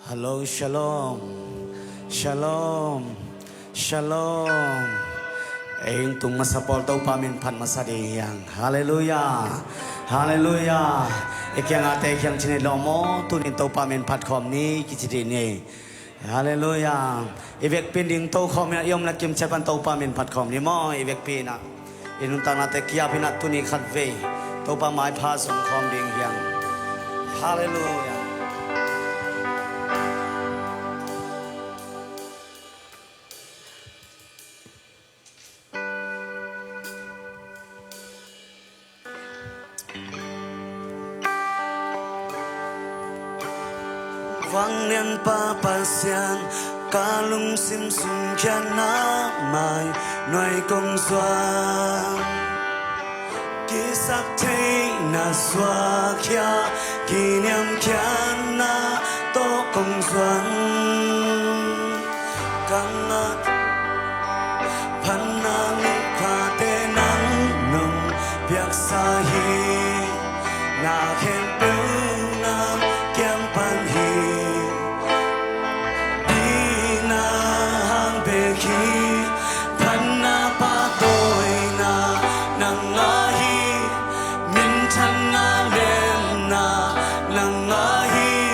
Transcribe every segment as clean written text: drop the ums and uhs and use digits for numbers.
Hello, shalom, shalom, shalom. Ayun tung masapol tau pamin pan masadiyang. Hallelujah, hallelujah. Ikyang ate ikyang chinilomo tunin tau pamin pat kom ni kichidini. Hallelujah. Ivek pinding tau kom na yom nakim cepan tau pamin pat kom ni mo ivek pina. Inung tang nate kia pinat tuni khatve tau pa mai pa som kom ding yang. Hallelujah. Vang nian pa pasian kalung sim sung kya na mai noi kong xoan ki sak thei na xóa kya ki niam kya na to kong xoan kang na pan na ni kha te nang nung piak sa hi na khen pu na kiam pan hi nang ahi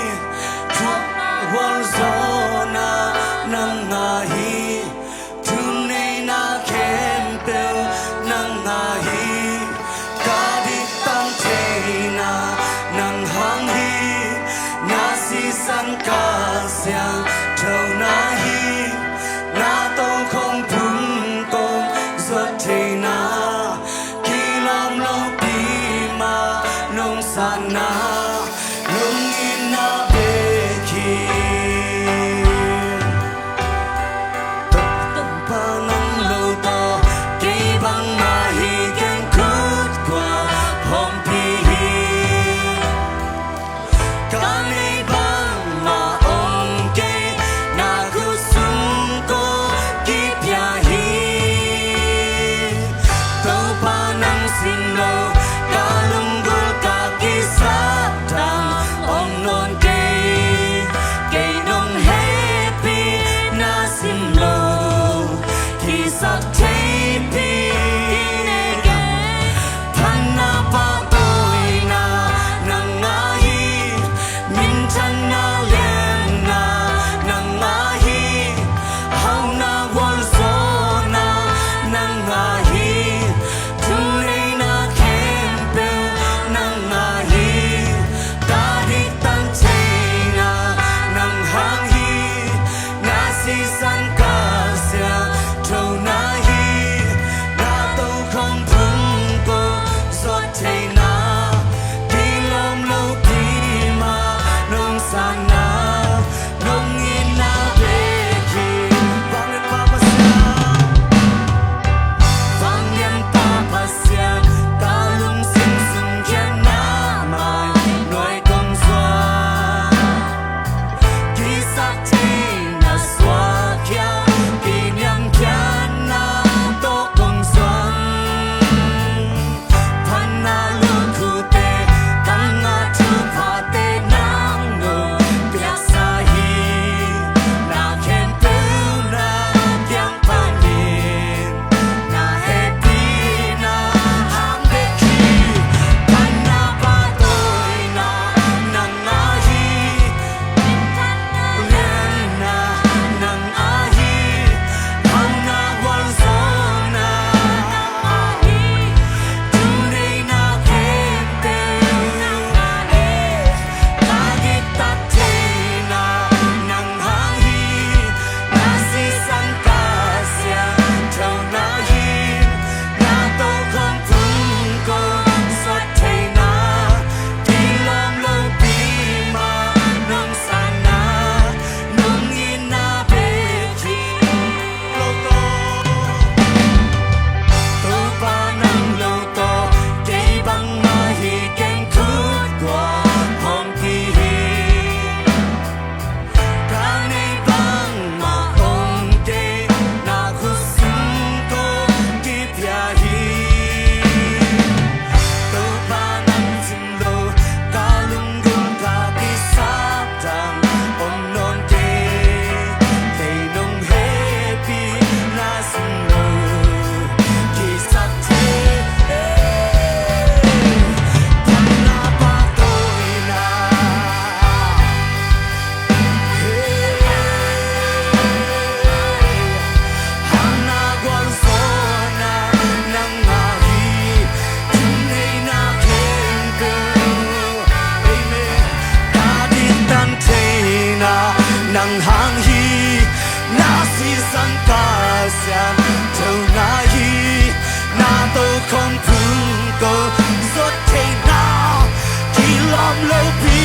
cơ giọt thế nào khi lòng lâu vì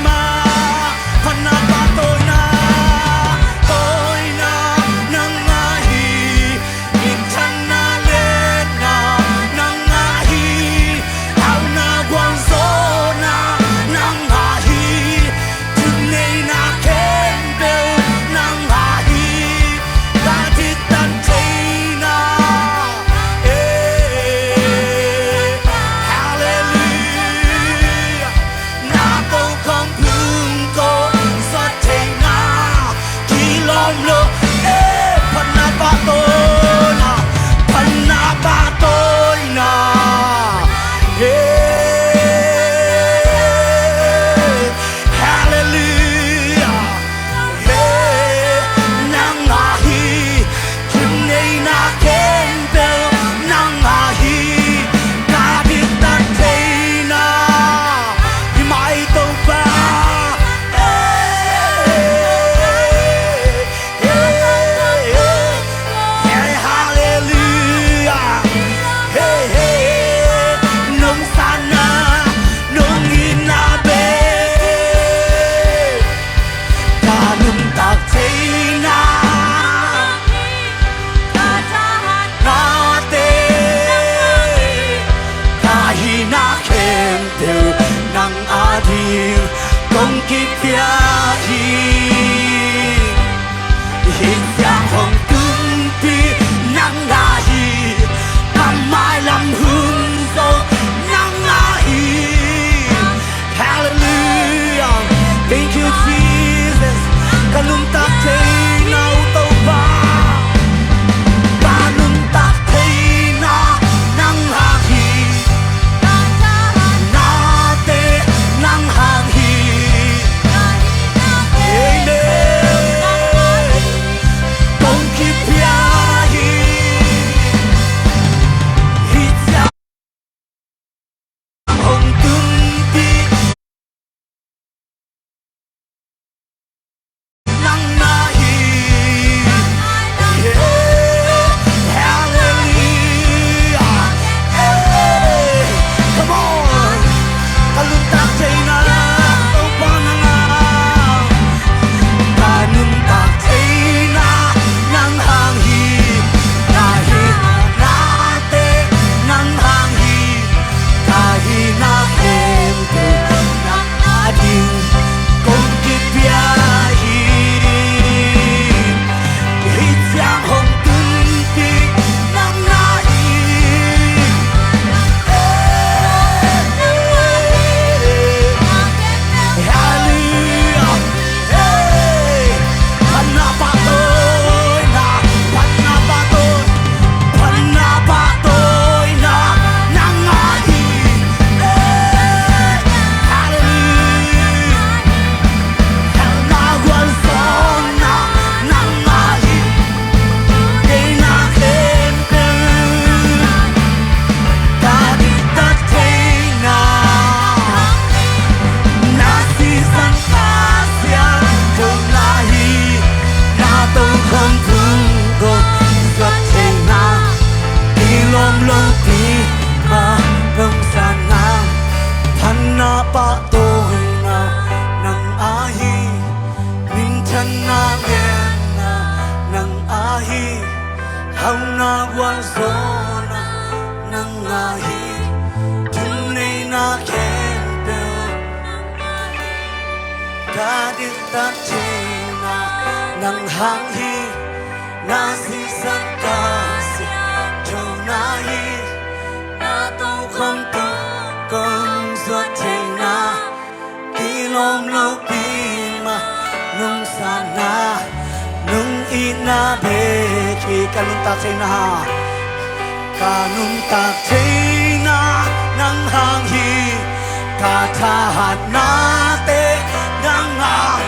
mà phần nào ba tôi na nang ngahi in chân na lên na nang ngahi ao na quang gió na nang ngahi từng ngày na khen bêu nang ngahi ta thích tan cháy na hallelujah na câu không thương cô giọt thế na khi lòng lo phần na ba tôi na phần na ba tôi na hallelujah nang ngahi chừng này na khen bêu nang ngahi ta biết ta thấy na vì mãi tâu ba hallelujah nông sana nông in na bê ta nung tạc thấy na na tê ta hi na khen từ nang a đi công kịp bia hi hiện ra hồng cưng pi nang nga hi cầm mai làm hương dâu nang nga hi hallelujah thank you Jesus kanung ta thấy nào tâu ba kanung ta thấy na nang nga hi na tê nang hàng hi công kịp bia hi hít ra hồng cưng pi nang na hi hallelujah come on kalung tak chay na tâu ba na nga kanung tak chay na nang hang hi na hi na te nang hang hi na hi na khem te nang a ding công kịp bia hi hít giang hồng cưng pi nang na hi hallelujah phần na ba tôi na phần na ba tôi phần na ba tôi na nang nga hi hallelujah hell na quang gió na nang nga hi đây na khen bêu ta đi ta thấy na na si san ta sia không na hi na tâu không thương cô giọt thế na đi lom lâu tí mà nông san na thân na ba tôi na nang a hi min chân na đen na nang a hi hao na quang gió na nang a hi chừng này na khen bêu ta đi ta chơi na nang hang hi na si san ta si châu na hi na tâu không tu công giọt thế na khi lom lâu pi ma nung sana nung ina be khi kanung ta thấy na kanung ta thấy na nang hang hi ka tha hat na te nang ngang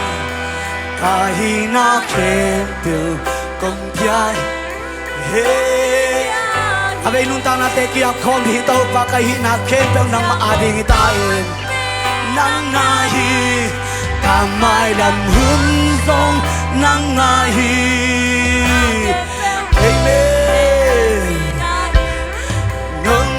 ka hi na khem bêu công piai hey abe nung ta na te kia khom hi tâu pa ka hi na khem bêu nang ma ading ta in nang nga hi ta mai làm hương dông nang nga hi amen nung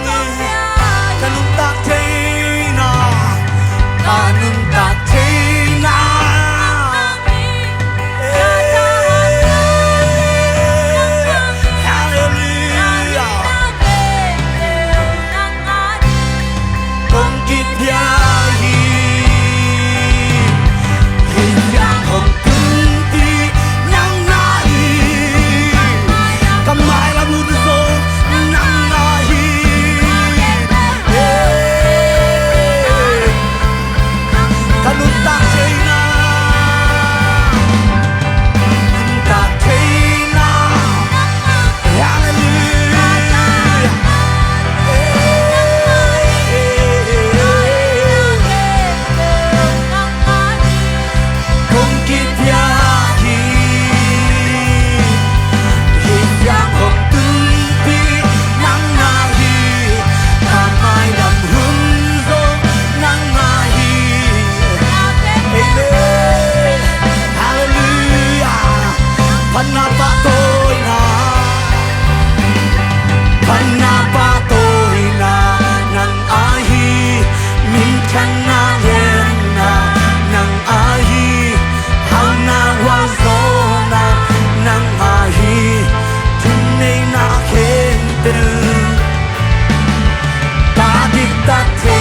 ta thế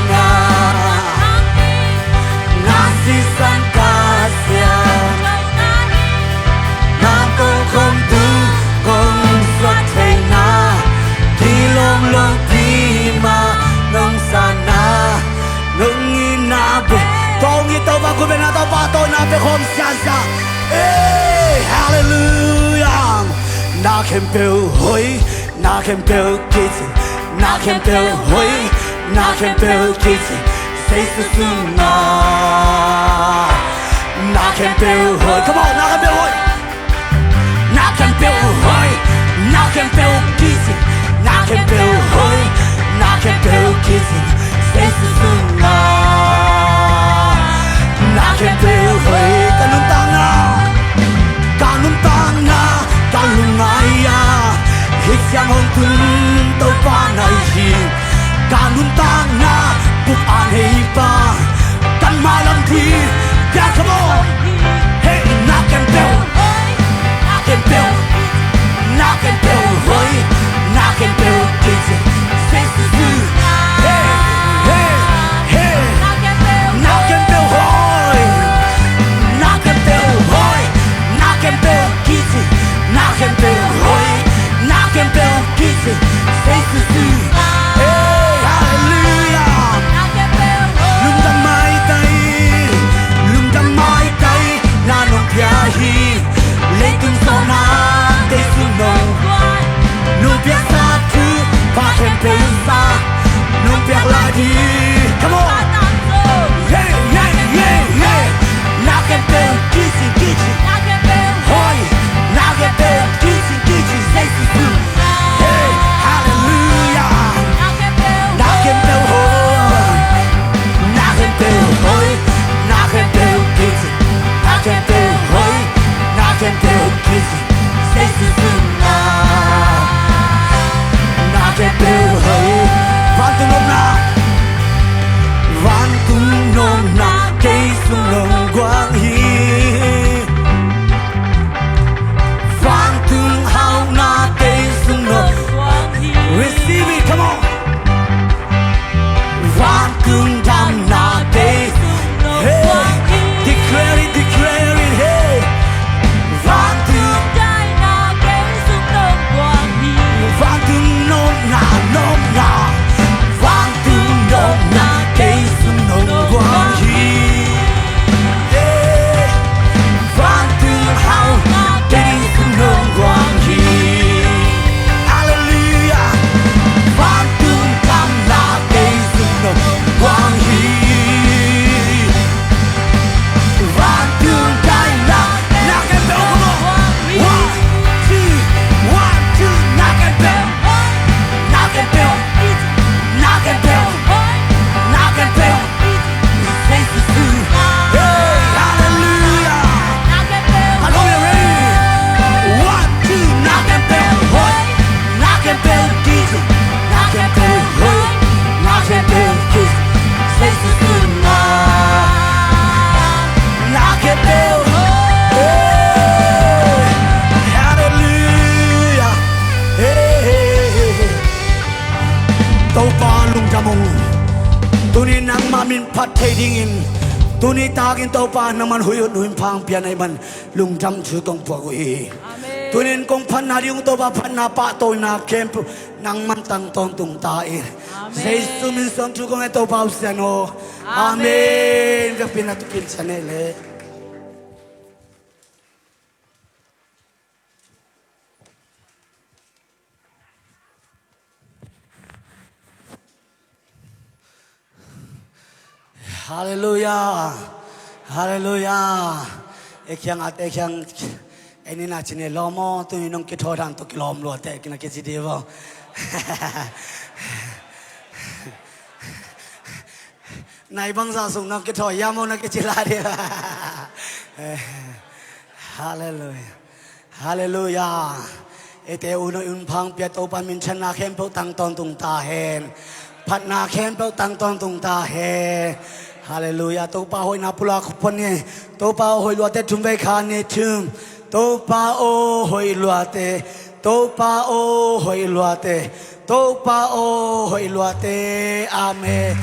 na nasi san kasia na công không tu công xuất thế na khi lom lom đi mà nông sana nông nghi na be tao nghi tao ba cô bên na tao ba tao na be không xa xa hallelujah na khem bêu hoi na khem bêu kitty na khem bêu hoi na khem bêu kitty say so soon na khem bêu hoi come on na khem bêu hoi na khem bêu hoi na khem bêu kitty na khem bêu hoi na khem bêu kitty say so soon na khem bêu hoi kanun tanga kalungaya hisyang hong tun to pa nai hi kanun tanga buk an hei pa kan malam thi ya come on hey knock and bell knock and bell knock and bell hoi knock and bell kids say to you hey hey hey knock and bell hoi knock and bell hoi knock and bell kids knock and bell hoi knock and bell kids say to you hey hallelujah lung ta mai tay na nong pia hi le tung so na te su nong nong pia sa tu pa khem pe sa nong pia la di come on hey hey hey hey knock and bell kids hoi knock and bell kids say to you hey hallelujah knock and bell hoi knock and bell hoi knock and bell kids knock and bell hoi knock and bell kids say to you knock and bell hoi van tung nom na cây sung lòng quang hi van tung hao na cây sung lòng receive it come on van tung dam na cây hey declare it hey van tung nom na van tung nom na cây sung lòng quang hi van tung hao cây sung lòng quang hi hallelujah van tung dam na cây sung lòng quang hi van tung dai na knock and bell come on 1 2 knock and bell knock and bell knock and bell knock and bell say to you hey hallelujah I know you're ready 1 2 knock and bell hoi knock and bell kids knock and bell hoi knock and bell kids say to you knock and bell hey hallelujah hey tau pa lung jamong tuni nang mamin phat thei ding in tuni takin tau pa naman huyut nuin phang pian ai man lung jam chu tong po ko e tunin kong phan na yung tau pa phan na pa to na camp nang man tang tong tung ta e Jesus min son chu kong tau pa usiano amen ka pinatukin sanele hallelujah hallelujah ekyang at ekyang ini na chine lomo tu nong ki thodan to kilom lo te kina ke ji devo nai bang sa sung nong ki tho yamo na ke ji la de hallelujah hallelujah ete uno un phang pya to pa min chana khem po tang ton tung ta hen phat na khem po tang ton tung ta he hallelujah to pa hoi na pula khupon ne to pa hoi lo te thum ve kha ne thum to pa o hoi lo te to pa o hoi lo te tô pa ô hội loa tê ame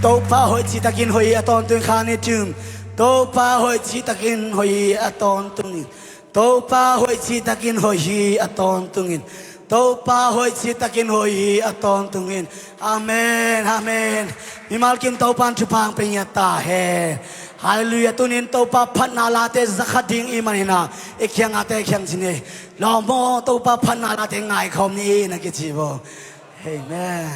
tô pa hội chỉ takin hội aton tuân khane chum tô pa hội chỉ takin hội aton tuân tô pa hội chỉ takin hội aton tuân tô pa hội chỉ takin hội aton tuân amen amen mimal kim tô pan chupang penyata he hallelujah tunin tô pa phat na la te zakading imanina ekhyang ate ekhyang chine lo mo tô pa phat na la te ngai khom ni na ke chi bo amen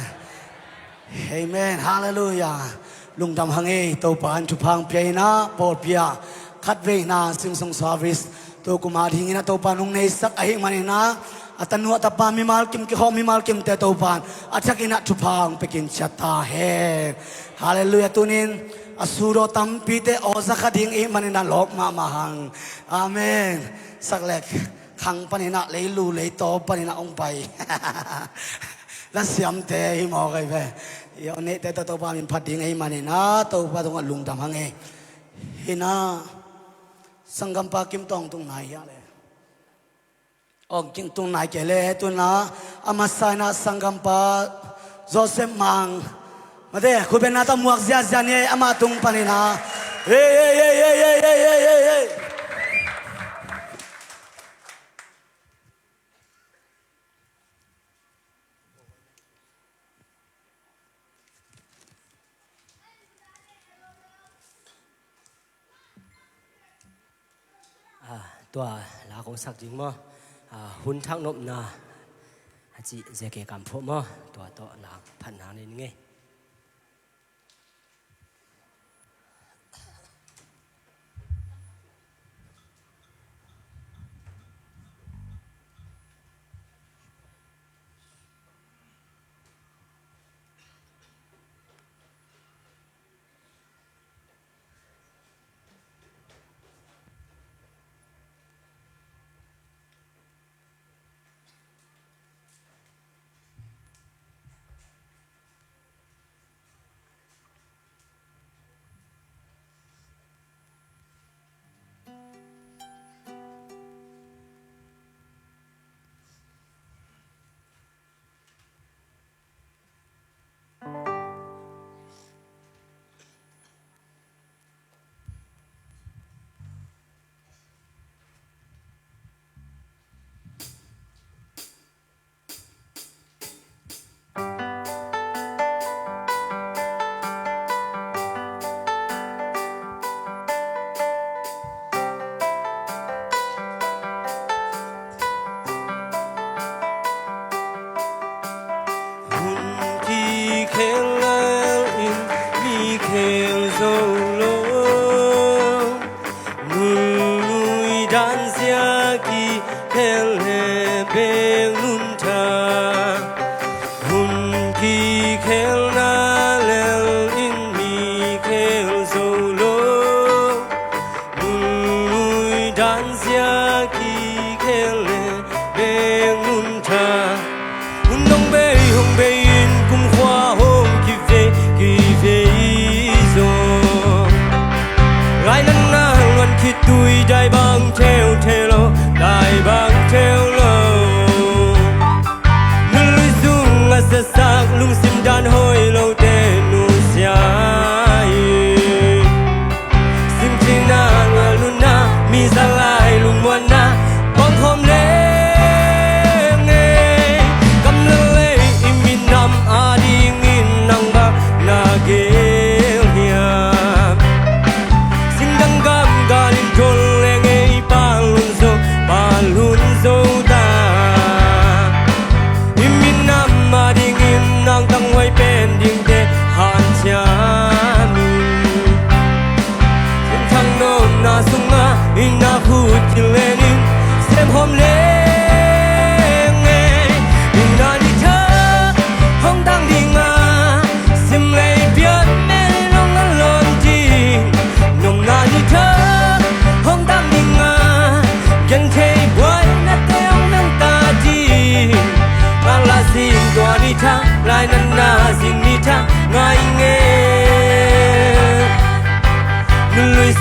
amen hallelujah lung dam hange tô pan chupang pe na por pia khat ve na sing song service tô kuma thing na tô pa nung nei sak a hing manina atanu atapa mimal kim ki ho mimal kim te tô pan achakina chupang pekin chata he hallelujah tunin asuro tampi te ozakading i manina lok ma mahang amen saklek khang panina leilu leito panina ong pai la siam te hi mo kai ve yo ne te to pa min phating ai manina to pa tong lung tam hange hina sangam pa kim tong tung nai ya le ong king tung nai ke le tu na amasana sangam pa Joseph mang mate khubena ta muak zia zia ne ama tung panina hey hey hey hey hey hey hey heyตัวลาของสักจริงมั้งหุ่นทักนบนาจีเจเกกำพวกมั้งตัวโตลาพันหาในนี้ไง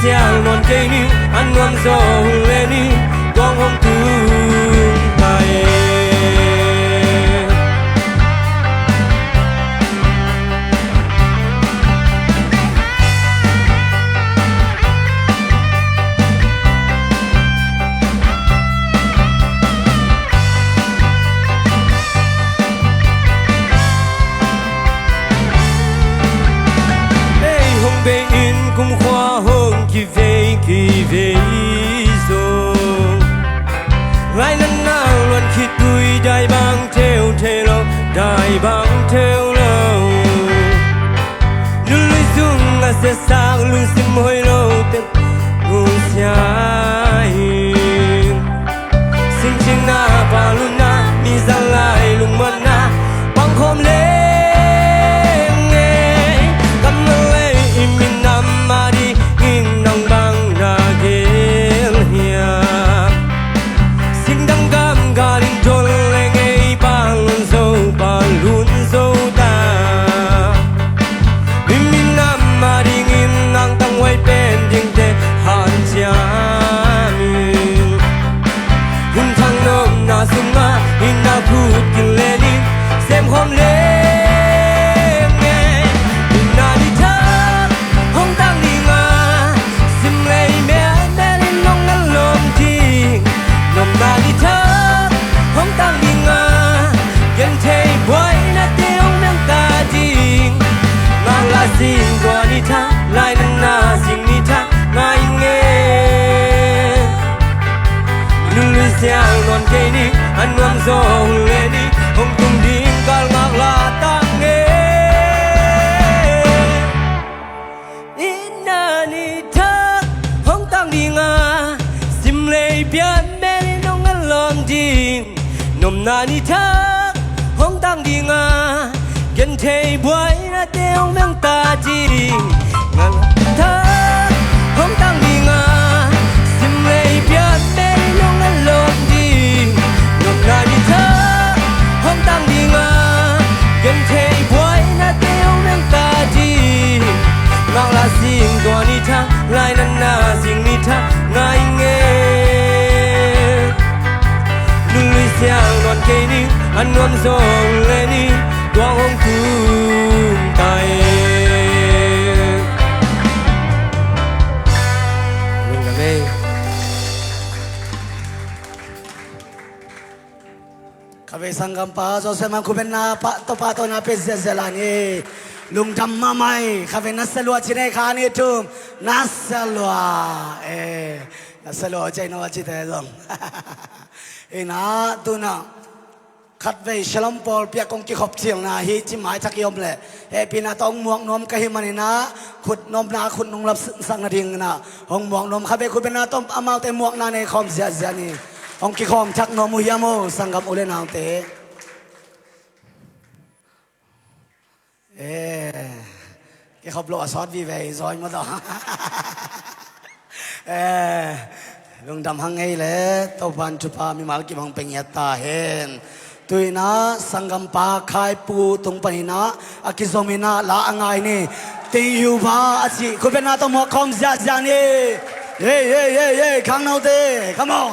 siang non cây ni ăn ngon gió lên ni con hôm tung bay สิ่งตัวนิทานลายนั้นนาสิ่งนิทานง่ายเงี้ยนุ่นเสียงนอนเกนี่อันวันโซ่เลนี่คงตุ้มดิ้งกาลมากลาตังเงอินานิทาห้องตั้งดีงาสิมเลยเปียแม่น้องอันลอมดิ้งนมนานิทาห้องตั้งดีงากันเทยบวยนะเตียวเมืองตาจีงานเธอห้องตั้งดีงาสิมเลยเปียแม่น้องอันลอมดิ้งนมนานิทาห้องตั้งดีงากันเทยบวยนะเตียวเมืองตาจีงานละสิ่งตัวนิทานลายนั้นนาสิ่งนิทานง่ายเงี้ยนุ่นเสียงนอนเกนี่อันวันโซ่เลนี่ดวงของคุณตายลุงกันเลย ข้าพสังกัมปะโจเซมันคุเป็นนาปะตปะตนาเปเซเซลานีลุงดำมาไม่ข้าพนัสลัวชินัยขานีทุ่มนัสลัวนัสลัวใจนัวจิตเอลงนาตุนาขัดไว้ฉลองปอลเปียกงกิขบเชียงนาฮีจิหมายทักยมเลยพี่นาต้องม่วงนมกะหิมันนะขุดนมนาขุดนงรับสังนาดิงนะห้องม่วงนมข้าพคุณเป็นนาต้มอามาแต่ม่วงนาในคอมเสียเสียนี่ห้องกิขอมชักนมมุยามโมสังกับอุเลนาวเตกิขบโลอซอสวีเวย์ซอยมาต่อลุงดำหังไงเลยตัวพันชุปามีมากิบังเป็นยาตาเห็นตุยนะสังกัมปาคายปูตรงปนินะอากิโซมินะลาอังไงนี่ตีอยู่บ้าอาชีคุณเป็นนาต้องหมอกคอมเสียเสียนี่เย่เย่เย่เย่ข้างนอกเต้ come on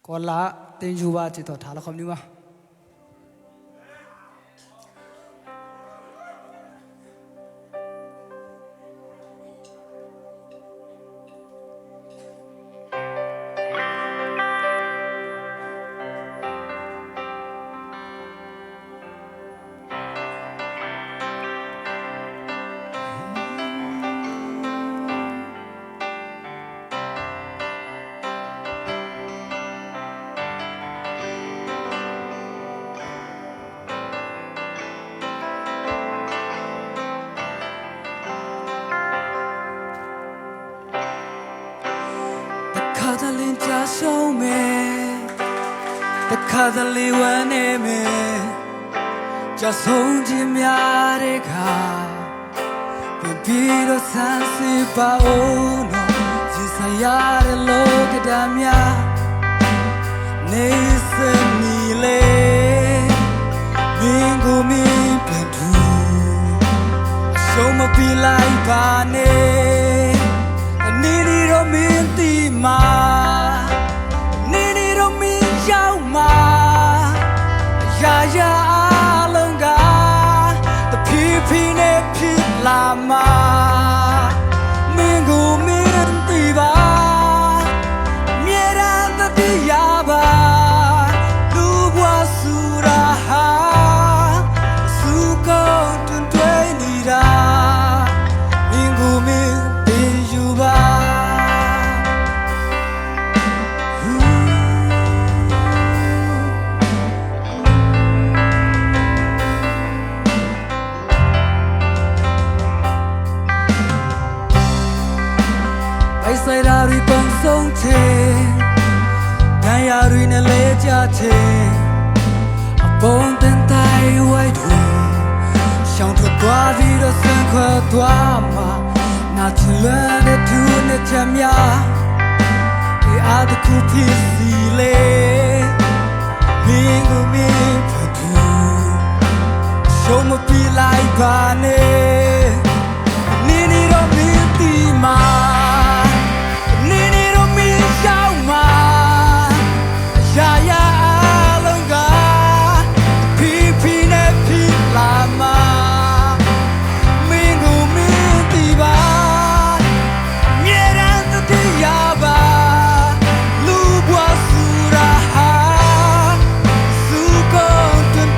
ก่อนละเต็งอยู่บ้าจิตต่อท้าละคำนี้วะตะลินจะโซเมตะคาตะลิวันเนเมจะส่งจิมยาเรกาเป็นปีโรสันสิบาโอโนจิสยาเรโลกดามยาเนสมีเลมิงกูมีเป็นทูโชมาปีไลบาเนนี่นี่เรามีตีมานี่นี่เรามียาวมายายาลังกาแต่พี่เนพี่ลามามิงกูมีตีบาเมียรันตติยาบาลูกว่าสุราหาสุกอนตุนด้วยนิรามิงกูมีใส่ดารีปองสงเทกันยารีนเลจาเทปองเต็นไตไว้ดูช่างตัวตัววีรสังขตัวมานาทีเล่นดูเนจามยาที่อาจคุพิสิเลมิงกูมีพอดูโชมาปีไลบาเนนี่นี่เรามีตีมาSuko tun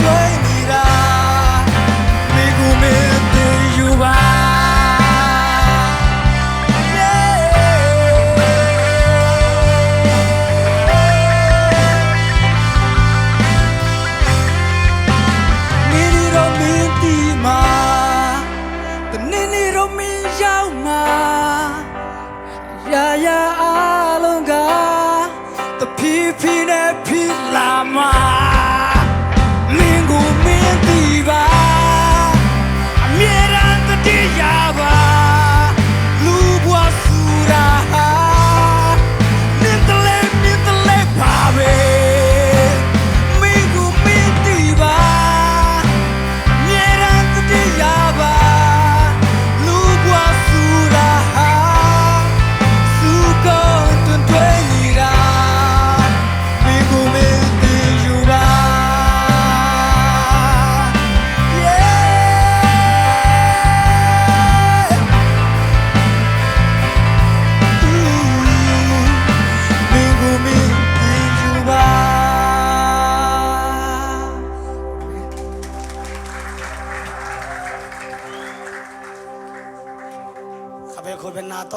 โต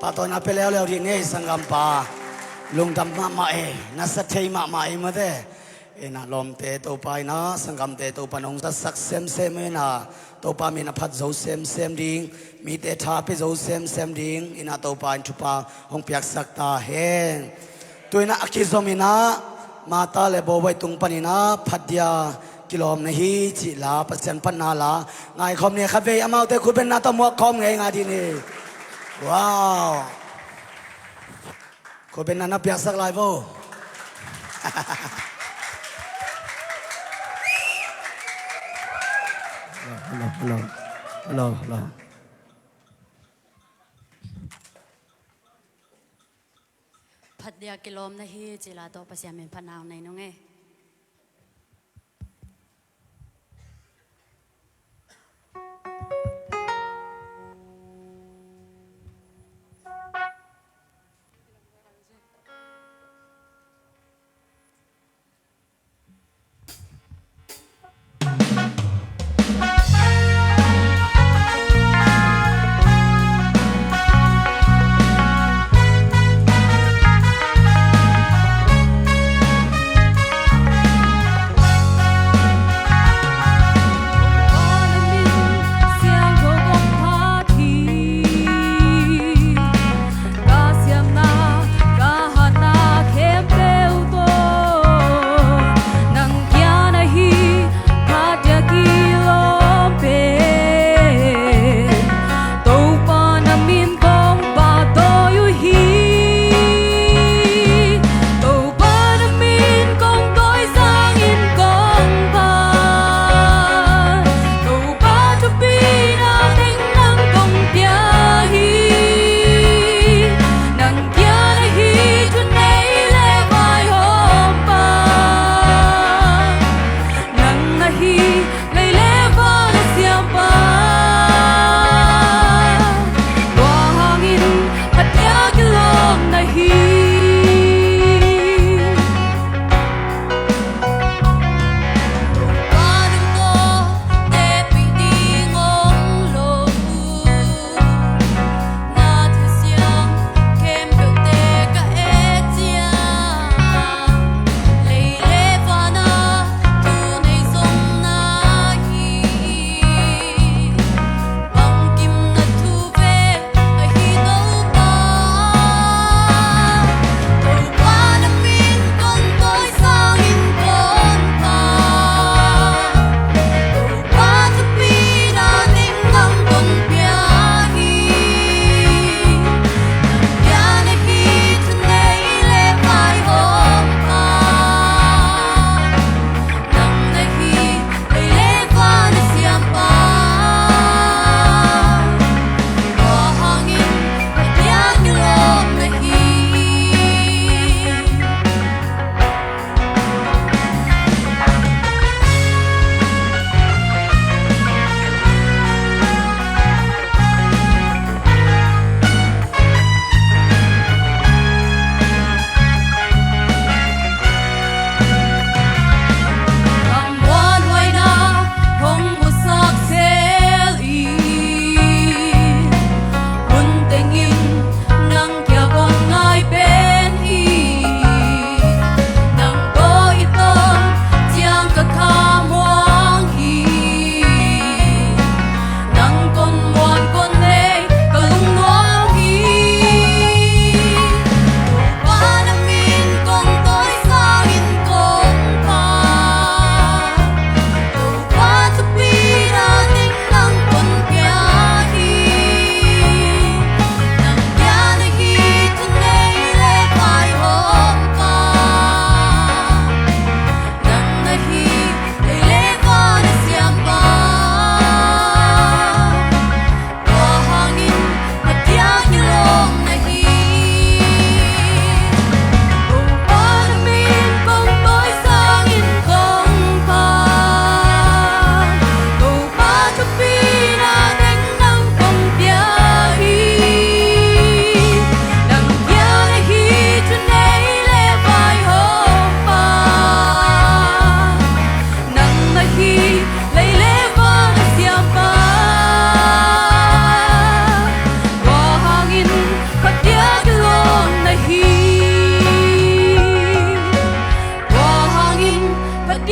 ปาโตนาไปแล้วทีนี้สังกัมปาลุงดำมาเอนัสเทยมาเอมาเดเอนะลมเตโตไปนะสังกัมเตโตปนงสักเซมเอนะโตปามีนะพัดโจเซมดิ้งมีเตทาไปโจเซมดิ้งอินะโตปาอินทุปาหงเปียกสักตาเฮงตัวนะอคิโซมินะมาตาเลโบไว้ตุงปนินะพัดยากิโลมนะฮีจิลาเปอร์เซ็นต์พันนาลาไงคอมเนี่ยครับเวอมาแต่คุณเป็นนาตมวกคอมไงทีนี้ว้าวคุณเป็นนาเปียกสักลายโบฮัลโหล พัดเดียกิโลมนะฮีจิลาโตปัสยามินพนาวในน้องเอ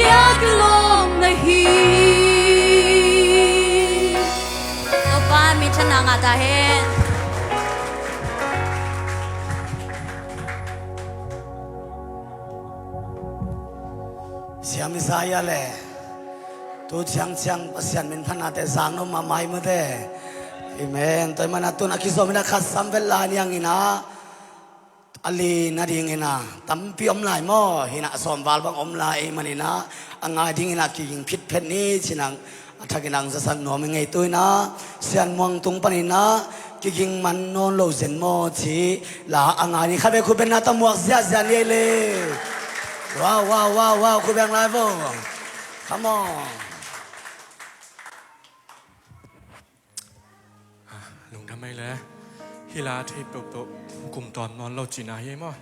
biak lom na hi to pa mi thana nga ta he Siam Isaiah le tu chang pasian min phana te sang no ma mai mo te amen toy mana tu na kiso mina khasam vel la niang ina ali na ding ina tampi om lai mo hina som wal bang om lai manina anga ding ina ki ing phit phet ni chinang athakinang za san no me ngei tuina sian mong tung panina ki king man non lo zen mo chi la anga ni khabe khu ben na tamuak zia zia ni le wow khu bang lai vo come on lùng đam mê lẽ hi là thấy bộ bộ cùng toàn non lâu chỉ nào vậy mà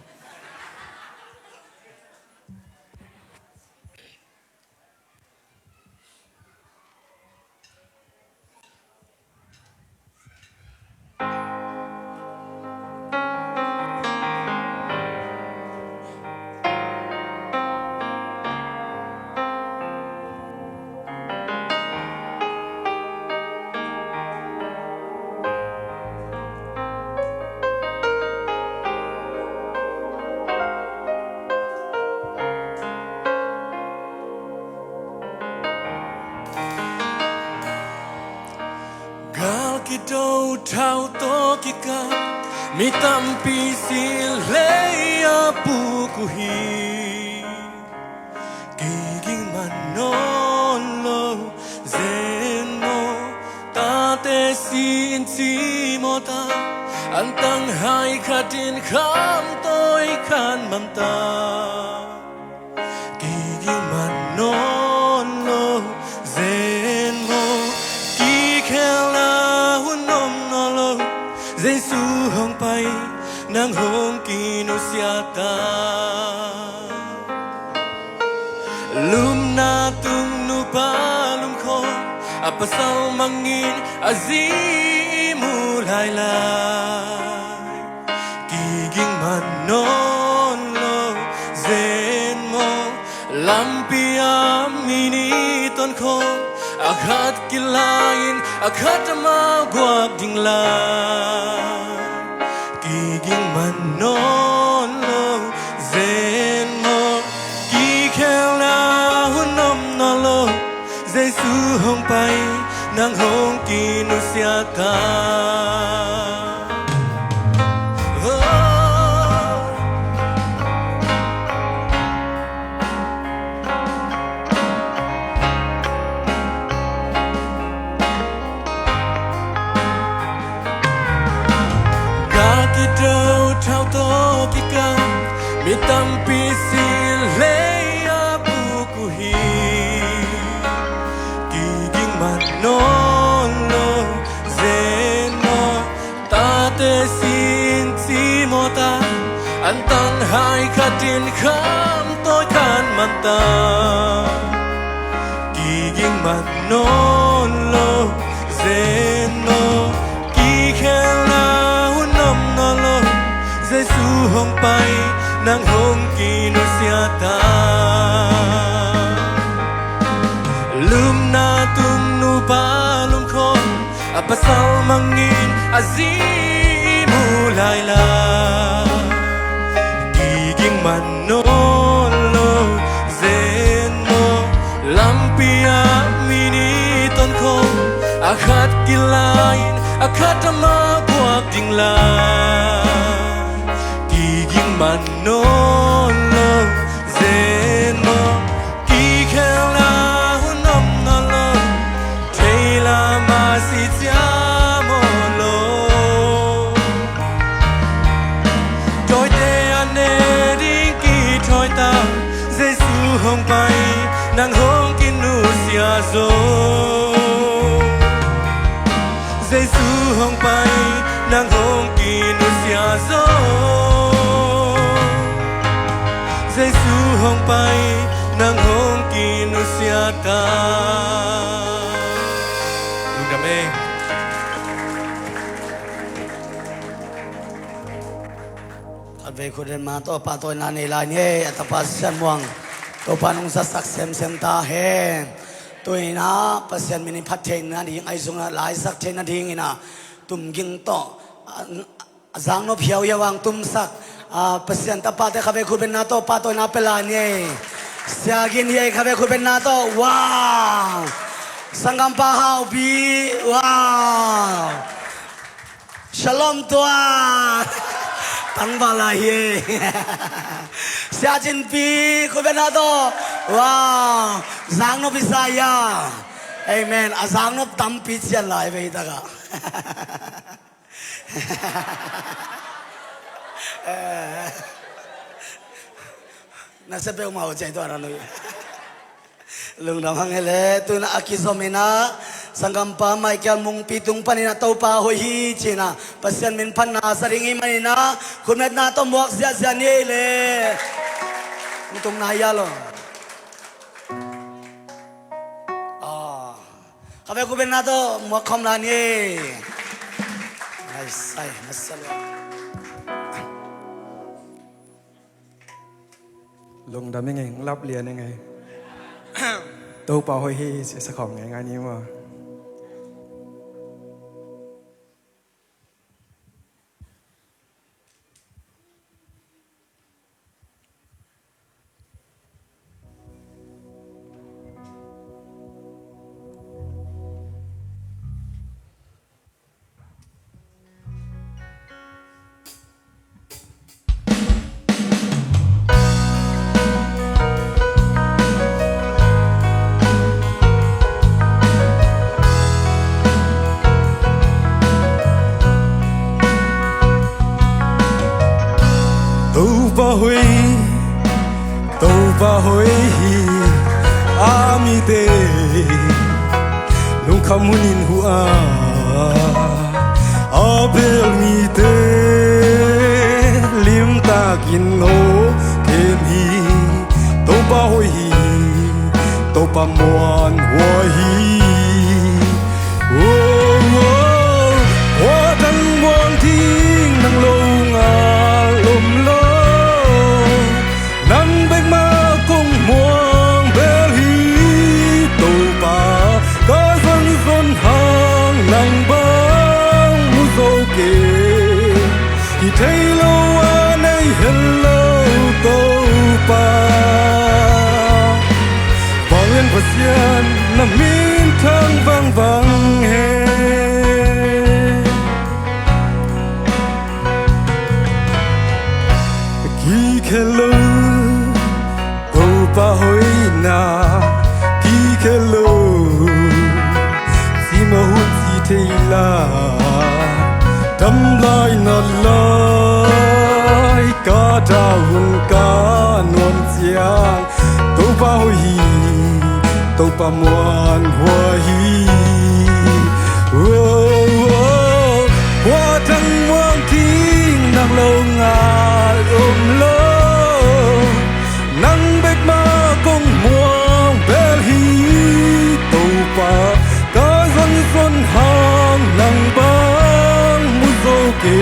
đâu thao to kika mi tampi sileya puku hi kiging manolo zeno tate sin si mota antang hai khatin kham tôi khan mamta kiging manolo zeno ki khela Giêsu hong pai nang hong kinu siata lum na tung nu pa lum kho apasal mangin azimu lai lai kiging manon lo zen mo lampia mini ton kho akhat kilain akhat ma guak ding la kiging manon lo zen mo ki khela hunom no lo Giêsu hong pai nang hong kinu siata thao to kika mi tampi sileya puku hi kiging manolo zeno tate sin si mota antang hai khatin kham tôi khan manta kiging manolo zeno ki khela Giêsu hong pai nang hong kinu siata lum na tum nu pa lum khom apasal mangin azimu lai la kiging manolo zeno lampia mini ton khom akhat kilain akhat ma buak ding la manolo zeno ki khela hunom nolo thela ma si tia molo toy te ane ding ki thoi ta Giêsu hong pai nang hong kinu sia zo Giêsu hong pai nang hong kinu sia zo Giêsu hong pai nang hong kinu siata Lung đam mê Thật về khu đền mà tôi pa tôi nani la nhé tập pa sen muang ตัวพานุงสักเซมเซมตาเฮตัวนะภาษามินิพัฒเทนนะดิ่งไอซุงนะหลายสักเทนนะดิ่งนะตุ่มกิงโตจางนบเหี่ยวยาวังตุ่มสักภาษาตาปาเตขับไปคุณเป็นนาโตปาโตนาเปลานี่เสียกินเย่ขับไปคุณเป็นนาโตว้าวสังกัมปะฮาวบีว้าว Shalom Tuhan Tang balahi Sia Jin Pi Kubenato Wow Zang no Bisaya Amen Azang no Tampi Sian Lai Bei Taga Nasa pe umau Jai Tuhan Anu Lung damang hele Tu na akisomina Sangkampa Michael mung pitung panina tau pa hoi hi china pasyan min pan na saringi manina kunmet na to muak sia sia ni le mutung na ya lo kabe kuben na to muak khom la ni ai sai masalo lùng đamยังไงรับเรียนยังไงตัวเปล่าหอยฮีเสียสของไงงานนี้มาamite nung kamunin hua abel mite lim takin no kemi to pa hoi to pa muan hoi oh dang wang ting nang lo nga lum lo nang bek ma kong muang bel hi to pa ka son son hang nang bang mu so ke ki thai lo wa nei hello to pa bang yen pasian na min thang vang vang he hello to pa hoi na ki hello si mo hu si thei la dam lai na lai ka ta hun ka non chiang to pa hoi to pa muan hoi wa thang muang king nang lo nga lo nang bek ma kong muang bel hi to pa ka zon zon hang nang bang mu zo ke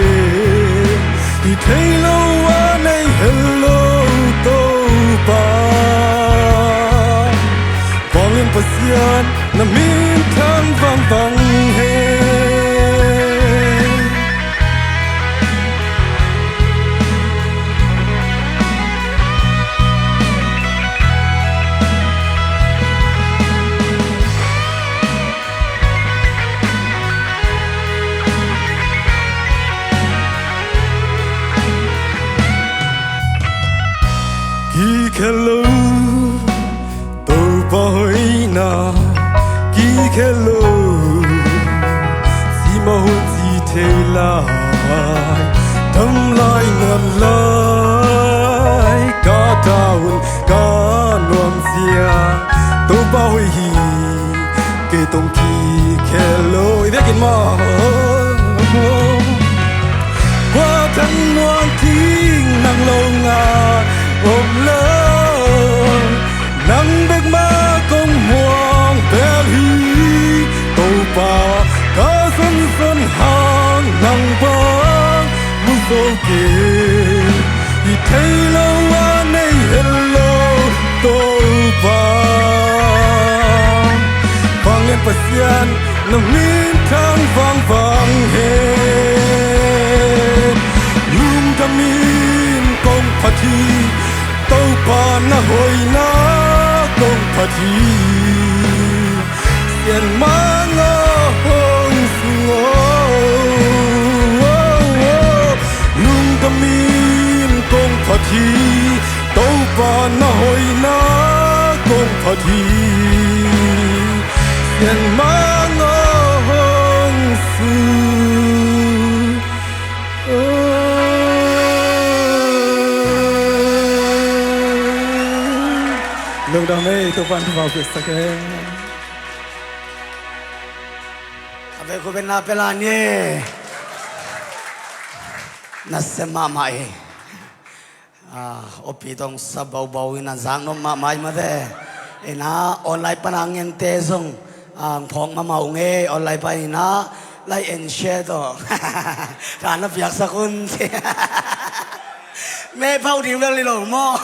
ki thei lo wa nei hello to pa bong in pasian na min thang vang vang he hello to boy na ki hello si mo si thei la dam lai na lai ka taun ka nuam sia to boy hi ke tong ki hello ide kin ma qua thang nuam thing nang lo nga ôm lơ nắng bek ma kong muang bel hi to pa ka son son hang nang bang mu so ke i thei lo wa nei hello to bất diên nằm min thang vang vang hết lung đam min công phát thi tàu pa na hồi na công phát thi tiền mang hong suo lung đam min công phát thi tàu pa na hồi na công phát thi tiền mang hong suo lung đam min tàu pa na vào việc sắc Abe ko ben na pelani nasema mai opi tong sabaw bawin na zang no mai ma de ina online panangin te song ang phong ma mau nge online pa ina like and share to kana piak sa kun me phao điều lên lỗ mo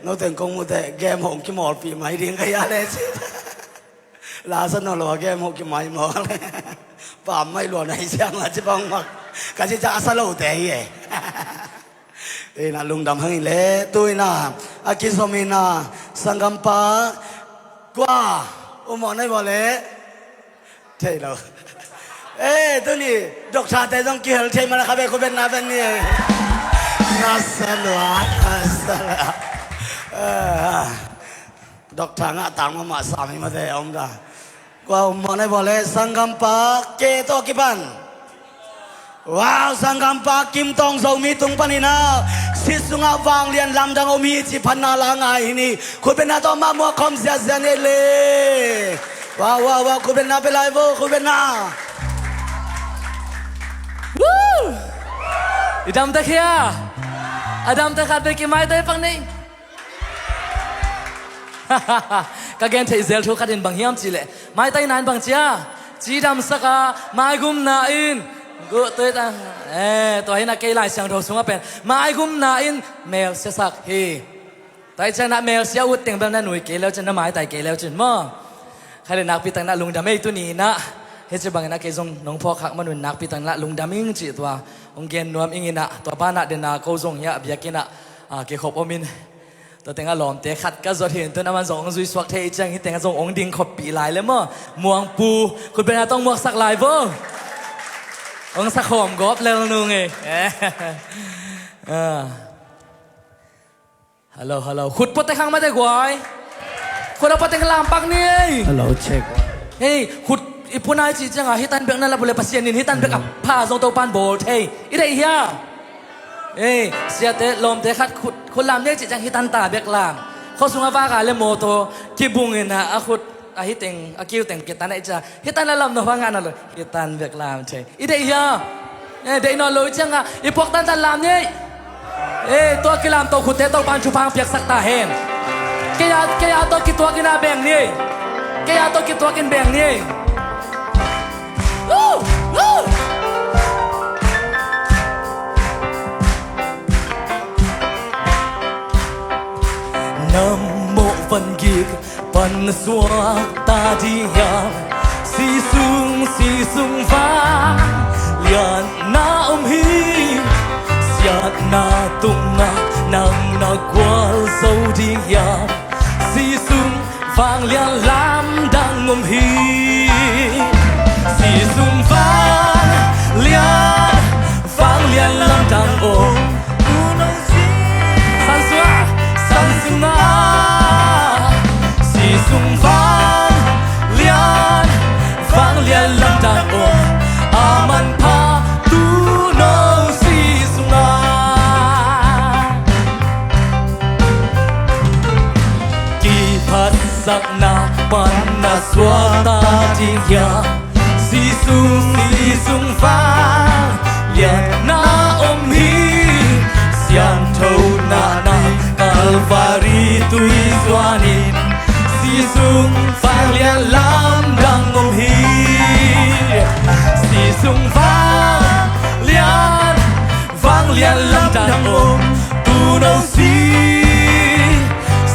nó thành công một thế game hồng cái mỏ phim máy điên cáiอะไรlà sân nó là game hồng cái máy mỏ bà máy luôn này xem là chứ không mặc cái gì chả sao lâu thế vậy đây là lùng đầm hơn lẽ tôi na akisomina sangampa qua mỏ này bảo lẽ thế đâu tôi đi đọc trà thế trong kia thế mà là các bạn có biết nào bên này nasalwa đọc trà ngã tàng mà sami mà thế ông ta qua mỏ này bảo lẽ sangampa ke to kipan wow sangampa kim tong zau mi tung panina sisunga wang lian lam dang omi chi phanna la ngai ni khu bên na to ma mo khom sia sia ne le wow khu bên na pe lai vô khu bên na Idam ta kia Adam ta khát về cái máy tay phăng này các gen thấy zel thu khát đến bằng hiểm chỉ lệ máy tay nán bằng chia chỉ đam sắc à mai gum na in gỡ tới ta tôi hay là cây lại sang đầu xuống áp bên mai gum na in mèo sẽ sắc hi tại chân là mèo sẽ út tiếng bênนั้นnuôi cây leo chân nó máy tay cây leo chân mò khai lên nạc pi tăng nạ lùng đam ấy tu ní nạ hết chỉ bằng nạ cây dòng nông phò khác mà nuôi nạc pi tăng nạ lùng đam ấy chỉ tua ông gen nuông ingin nạ tua ba nạ đến nạ câu dòng ya bia kia nạ cái khop ominตัวเต็งอารมณ์เตะขัดก็จะเห็นตัวน้ำมันส่งซุยสวักเทจังที่เต็งส่งองค์ดิ่งขบปีลายเลยมั้งมวงปูคุณเป็นอะไรต้องมวกสักลายบ่องค์สักหอมกอบเร็วนึงไงฮัลโหลขุดปดเตะข้างมาได้กว่าขุดเอาปดเตะข้างล่างปักนี่ฮัลโหลเช็คเฮ้ยขุดอีพูนายจีจังอ่ะฮิตันเบกนั่นละบุเรปัสเซียนินฮิตันเบกกับผ้าทรงตัวปานโบลเฮ้ยอีเดียเอ้เสียเตะลมเตะขัดขุดคนลำเนี่ยจิตจังฮิตันตาเบกลามเขาสุงฟ้ากาเลโมโตกิบุงเงินนะอะขุดอะฮิตเต็งอะคิวเต็งกิตันไอจ้าฮิตันละลำนว่างานน่ะเลยฮิตันเบกลามใช่อีเดียเดนอนเลยจังอ่ะอีพวกตันตันลำเนี่ยตัวกิลามตัวขุดเตะตัวปานชุพังเปียกสักตาเห็นแกยาตัวกิตัวกินาแบ่งนี่แกยาตัวกิตัวกินแบ่งนี่Nam mô Phật Kiệt Phật xóa ta đi ya si sung vang liền na om hi siat na tung na nang na qua sâu đi ya si sung vang liền lam đang om hi si sung vang liền lam đang om si sung vang liên lâm đàn ôm aman pa tu no si sung ki phat sak na pan na swata ji ya si sung vang liên na om hi sian thâu na Calvary tui doanin si sung vang liên lam đang ôm hi si sung vang liên lam đang ôm tu đâu si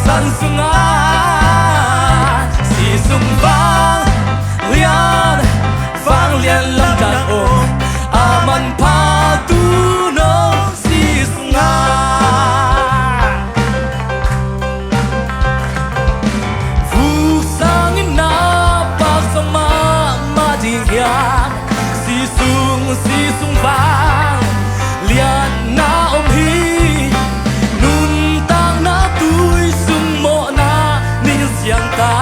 san sung sung vang liền na ôm hi nun tang na tui sung mo na nin siang ta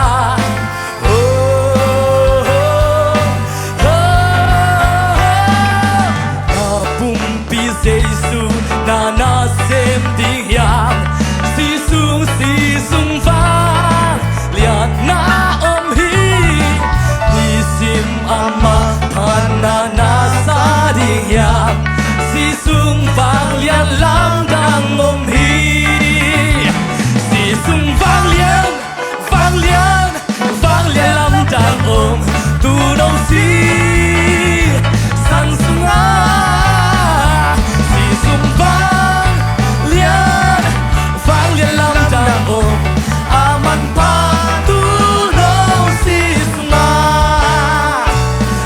bum pi Giêsu na na xem đi yang si sung vang liền na ôm hi đi sim ama na na sa đi yang si sung vang liền lam đang ôm hi si sung vang liền lam đang ôm tu đâu si sang sung a si sung vang liền lam đang ôm aman pa tu đâu si sung a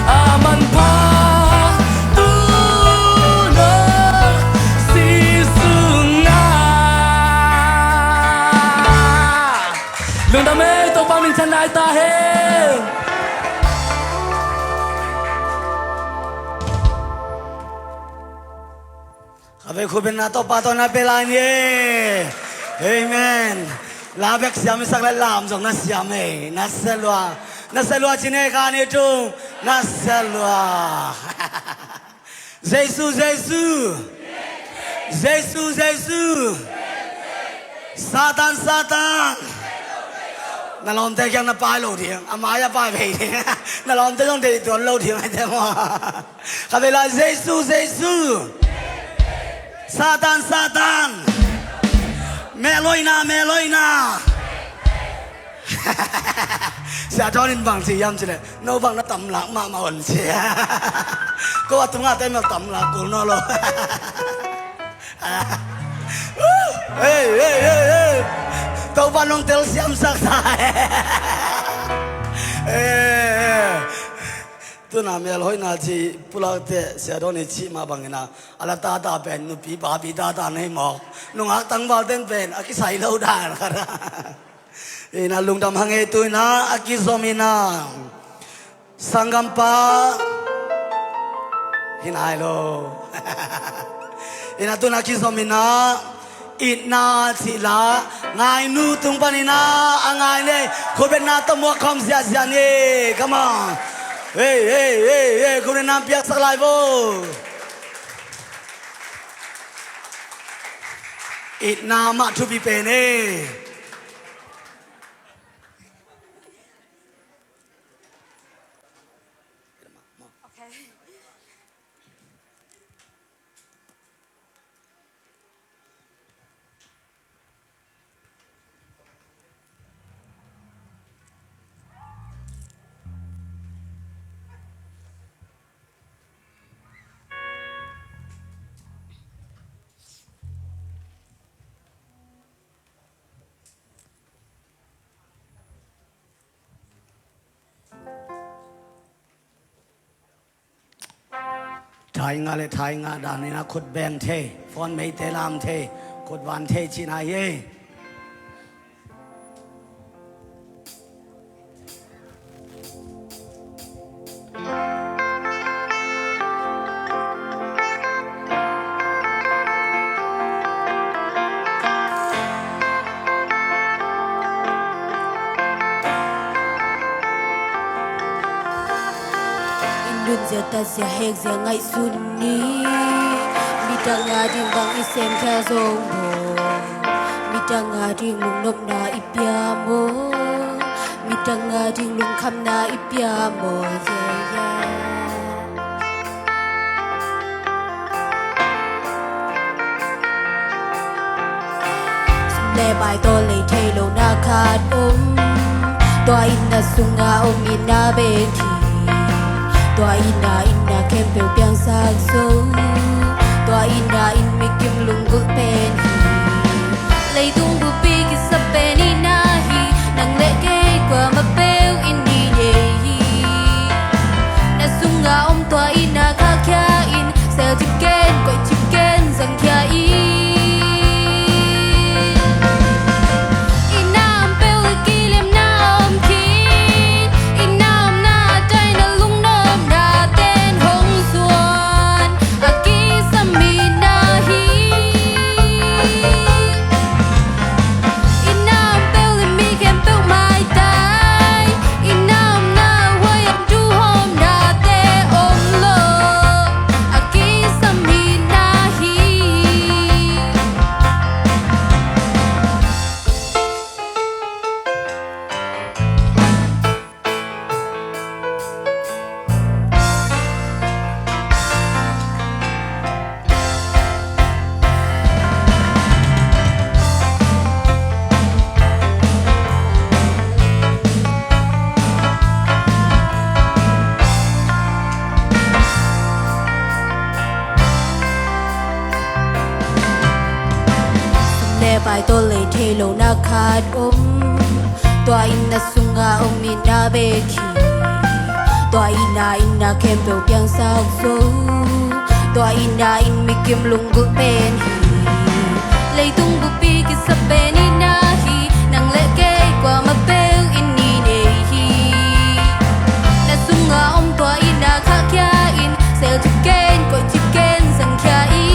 aman pa tu đâu si sung a lương đam mê tôi bao mình chân ai ta hết Abe khubin na to pato na pelanye. Amen. Labek siam sak la lam jong na siam e. Na selwa chine ka ni tu. Na selwa. Giêsu. Satan. Na lom te kyang na pai lo thiang. Amaya pai phei thiang. Na lom te jong de tuan lo thiang ai te mo. Abe la Giêsu. Satan. Meloina. Sẽ cho nên bằng gì em chứ này, nấu bằng nó tầm lạc mà ổn chứ. Cô tung ra tên mà tầm lạc của nó luôn. Ê. Tao ban ông tel xem sắc sai. Tu na mel hoi na chi pula te se do ni chi ma bang na ala ta pen nu pi ba pi ta nei mo nu ngak tang bal ten pen aki sai lo da ra e na lung dam hang e tu na aki zomina sangam pa hinai lo e na tu na ki zomina itna chila ngai nu tung panina angai ne khoben na to mo khom sia ni come on Hey, kau nak piak saklai bo. It nama tu pi pene. Thái nga đàn này là khốt bèn thế, phòn mấy thế làm thế, khốt ván thế chi này ye. Giờ ta sẽ hẹn giờ ngày xuân ní mi ta ngà điên bằng i xem theo dòng bồ mi ta ngà điên lùng nộp na i bia mô mi ta ngà điên lùng khăm na i bia mô lệ bài to lệ thay lâu na khát toa in na sunga ôm in na bên thì toa ina kem pel piang sang so toa ina in mi kim lung gu pen hi lei tung bu pi ki sa pen ina hi nang le ke kwa ma pel in ni ye hi na sunga om toa ina kha kya in sel chim ken koi chim ken sang kya in lo na khat tua ina sunga ina beki tua ina kem pe piang sak so tua ina in mi kim lung gu pen hi lei tung gu pi ki sa pen ina hi nang le ke kwa ma pe in ni ne hi na sunga tua ina kha kya in sel to gain ko chi ken sang kya i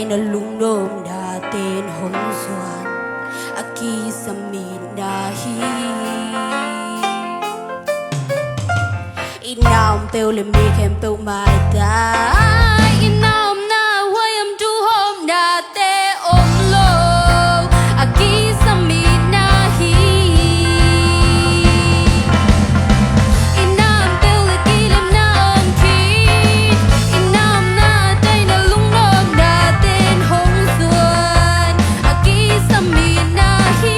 na lung dom da ten hong suan aki samin da hi inam teu le mi kem teu mai da inam na wayam du hom da te om lo aki samin da hi inam teu le kilem na om ki inam na dai na lung dom da ten hong suan aki samin da hi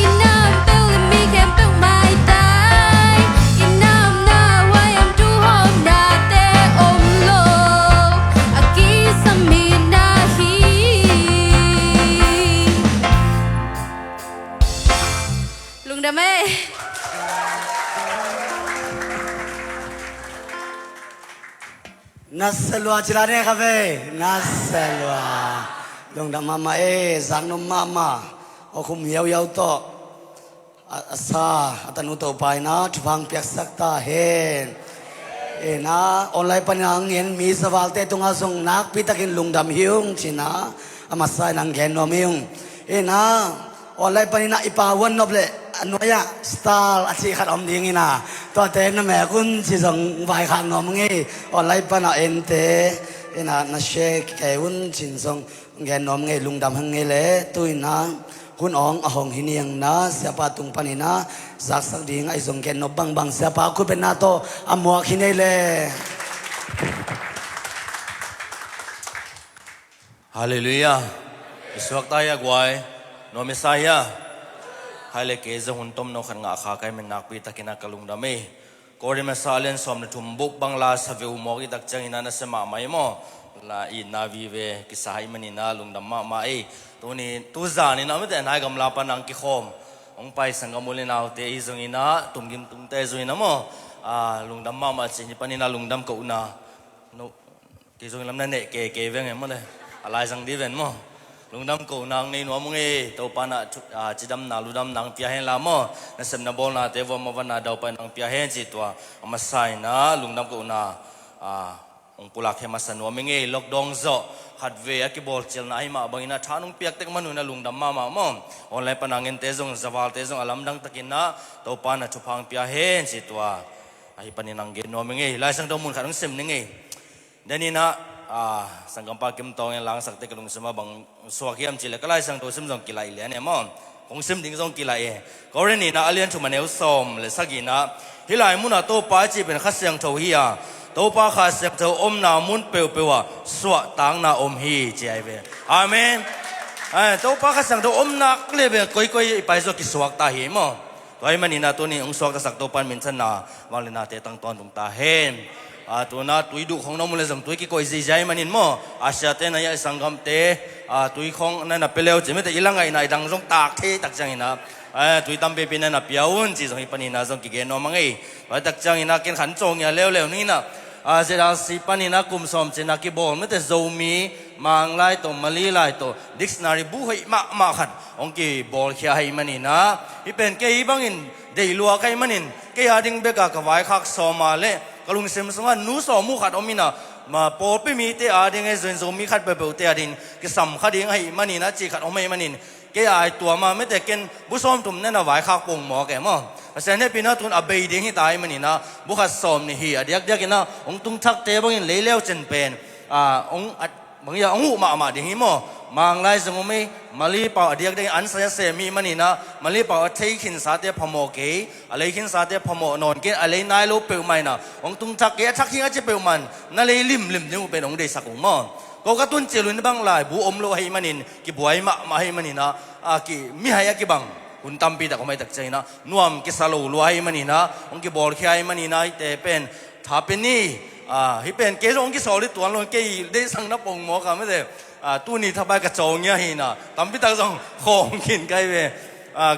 inam teu le mi kem teu mai dai inam na wayam du hom da te om lo aki samin da hi lung da me Nasalwa chilane kabe nasalwa dong da mama sang no mama okum yaw to asa atanu to pai na thwang pyak sakta hen na online panang en mi sawalte tunga song nak pitakin lungdam hiung china amasai nang gen no miung na online panina ipawan noble anoya style achi khat om ding ina to te na me kun chi song vai khan nom nge online pana ente ina na she ke un chin song gen nom nge lungdam hang nge le tuina kun ong ahong hiniang na siapa tung panina sak sak ding ai song gen no bang bang siapa ku ben na to amwa khine le Hallelujah. Iswak tayo gway. No Messiah. Hale keza huntom no khan nga kha kai men nakpi takina kalungdami. Kore masalen som na tumbuk bangla sa veu mo ki dakchang ina na sema mai mo. La I na vive kisahai manina lungdam ma mai. Tuni tuza ni na mete nai gamla panang ki khom. Ong pai sangamuli na te izong ina tumgim tumte zoina mo. Lungdam ma ma chi ni panina lungdam ko una. No kizong lam na ne ke veng mo le. Alai sang di ven mo. Lungdam ko nang ni no mo nge to pana chidam na ludam nang pia hen la mo na sem na bol na te vo mo na daw pa nang pia hen chi to amasai na lungdam ko na ong pulak he masan no menge lockdown zo khatve akibol chel na ai ma bangina thanung piak tek manu na lungdam ma mo online panangin te jong zawal te jong alam dang takina to pana chupang pia hen chi to ai paninang ge no menge lai sang do mun khanung sem ni nge dani na sanggam kim tong yang lang sakte kalung sama bang suakiam chile kalai sang to sim jong kilai le ne mo kong sim ding jong kilai kore ni na alian thu maneu som le sagina hilai muna to pa chi ben khasyang tho hi to pa khasyang tho om na mun peu pewa swa tang na om hi chi ai ve amen to pa khasyang tho om na kle be koi pai zo ki suak ta hi mo toy mani na to ni ong suak ta sak to pan min chan na wal na te tang ton tung ta hen ตัวน่าตุยดุของน้องมุลเลงตุยกี่ก้อยใจใจมันนินโมอาเซียเตนายสังคมเตตุยของนั่นน่ะเปลวจะไม่แต่อีหลังไงนายดังทรงตากเทตักจังนะตุยตั้มเปเป็นนั่นน่ะเปียวอุ่นจีสงอีปนินะทรงกิเกนน้องมังเอ้ไว้ตักจังนะกินขันจงอย่าเร็วๆนี่นะเจดาสิปนินะกุมสมเจนักกีบอลไม่แต่โจมีมังไลตัวมาลีไลตัวดิกชันนารีบุให้มาขัดองกีบอลเขียให้มันนี่นะอีเป็นเกย์บังอินเดลัวใครมันนินเกย์อาดิงเบกากไว้คักสอมาเล่กลุงเซมสงว่านูสอมุขัดอมินะมาปอปิมีเตอาดิงไอ้ส่วนโจมีขัดเปเปเตอาดินกิสัมขัดดิงให้มันนี่นะจีขัดอมิมันนินเกย์ไอตัวมาไม่แต่เกินบุษอมตุ่มนั่นน่ะไว้คักปงหมอแกมั้งเพราะฉะนั้นพี่น้องทุนอเบยดิ้งที่ตายมันนี่นะบุคคลสอมนี่เฮียเดียกนะองตุงทักเตบังอินเลี้ยวเจนเป็นองบางอย่างองหูมาดิ้งหิมอมังไลสงไม่มาลีเป่าเดียกได้อันเสียเสมีมันนี่นะมาลีเป่าเทขินสาเตพโมเกอะไรขินสาเตพโมนอนเกอะไรนายโลเปลไม่นะองตุงทักเกทักขิงอาจจะเปลมันนั่นเลยลิมนี่เป็นองเดสักองมอก็กระตุ้นเจริญบางหลายบูอมโลให้มันนินกิบวยมาให้มันนี่นะกิมิให้กิบังคุณตั้มปีแต่ก็ไม่ตักใจนะนวมกิสโลลวยมันนี่นะองกิบอลขี้ให้มันนี่นะแต่เป็นถ้าเป็นนี่ให้เป็นเกจองกิสอลิตัวลงเกยได้สั่งนับปงหมอกันไม่ได้ตู้นี้ถ้าไปกระจงเงี้ยหินะตั้มปีแต่ต้องของกินไกลเว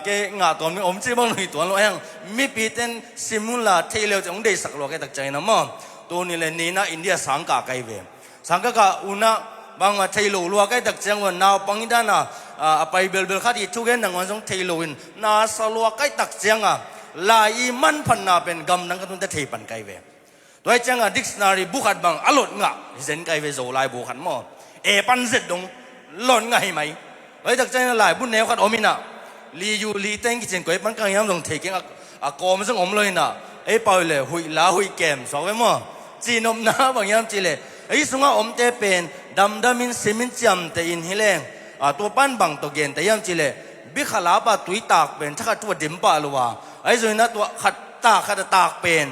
เกงาตัวนี้อมจีบังหนุ่ยตัวลงเองมีปีเต้นซิมุลาเทเลจะองได้สักโลกตักใจนะมั้งตัวนี้เลยนี่นะอินเดียสังกาไกลเวสังกาอุณะบางว่าเทโลลัวใกล้ตักจังวันนาวปังอิดานะไปเบลขัดอีทุกเงินหนังวันสงเทโลวินนาสลัวใกล้ตักจังลายมันพันนาเป็นกำนังกันตุนเทปันไกเวโดยจังดิกชันนารีบุขัดบางอลดงะเซนไกเวโซลายบุขัดมอปันเสร็จดงหล่นไงไหมโดยตักจังลายบุญแนวขัดอมินะลียูลีเต็งกิจเกยมันกังยามตรงเทกิงกอมซึ่งอมเลยนะไปเลยหุยลาหุยแกมสองเวมอจีนมน้าบางยามจีเลยสงอมเตเป็นดำมินซิมินจำเตอินฮิเลงตัวปั้นบังตัวเกนแต่ยังจีเลบิขลาปะตุยตากเป็นถ้าตัวดิมปะลัวส่วนนั้นตัวขัดตากเป็น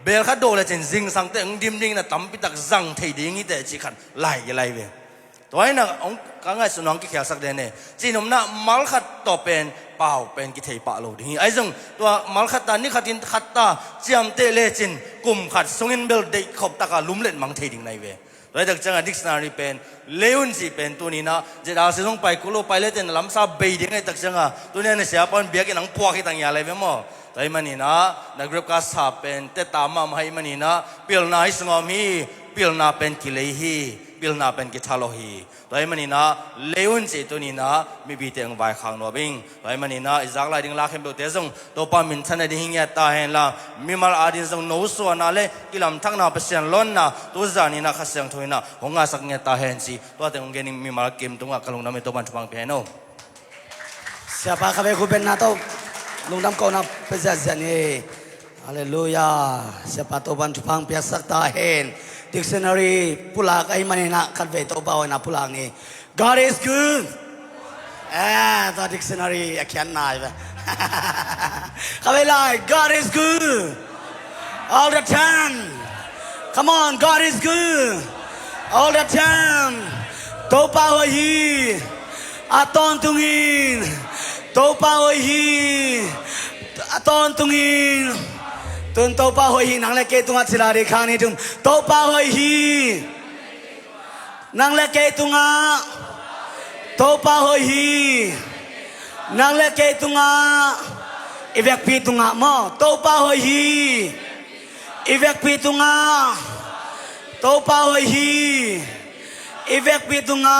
เบลขัดโดเลยเจนซิงสังเตงดิมดิงนะตั้มปิตักซังเทดิ้งนี่แต่จีขัดไล่เวตัวนั้นองกังไงสุนังกิเขียสักเดนเนจีนมน่ะมัลขัดต่อเป็นเปล่าเป็นกิเทปะโลดิ้งส่วนตัวมัลขัดตานี่ขัดินขัดตาจำเตเลจินกุมขัดสงินเบลเด็กขบตากาลุ่มเล่นมังเทดิ้งในเวโดยจากจังหวัดดิกชันนารีเป็นเลวน์สิเป็นตัวนี้นะจะดาวสิส่งไปกุโลไปเล่นลำซาเบย์ดิ้งไอ้ตักจังอ่ะตัวนี้เนี่ยเสียปอนเบียกินังพวกที่ต่างอย่างไรเว้ยมั้งแต่มันนี่นะนักเรียนก็สอบเป็นแต่ตามมาให้มันนี่นะเปลี่ยนนาสงอมีเปลี่ยนนาเป็นกิเลฮีเปลี่ยนนาเป็นกิทาโลฮีแต่มันนี่นะเลวน์สิตัวนี้นะมีบีเตียงใบข้างนัวบิงแต่มันนี่นะอิจากลายดิ้งลาเข้มเบลเตซงตัวปามินทันได้ดิ้งเงียตาเห็นละมีมาอาดินซงโนส่วนนั่นเลยกิลำทั้งน่ะเปเซียนล้นนะตัวจานี่นะข้าเสียงถอยนะหงอาสักเงียตาเห็นสิตัวแต่องเกนิมีมาเกมตรงอ่ะกลงน้ำเป็นตัวมันทุบังเพียโน Siapa kami kuben nato lungdam kau na pezazian ni Haleluya siapa toban tupang piasak tahen dictionary pula kai manina kadve to bawa na pulang ni God is good the dictionary akian nai ba kami lai God is good all the time come on God is good all the time to bawa hi aton tungin to pa hoi hi aton tungin tun to pa hoi hi nang le ke tunga chila re khani tum to pa hoi hi nang le ke tunga to pa hoi hi nang le ke tunga ivek pi tunga mo to pa hoi hi ivek pi tunga to pa hoi hi ivek pi tunga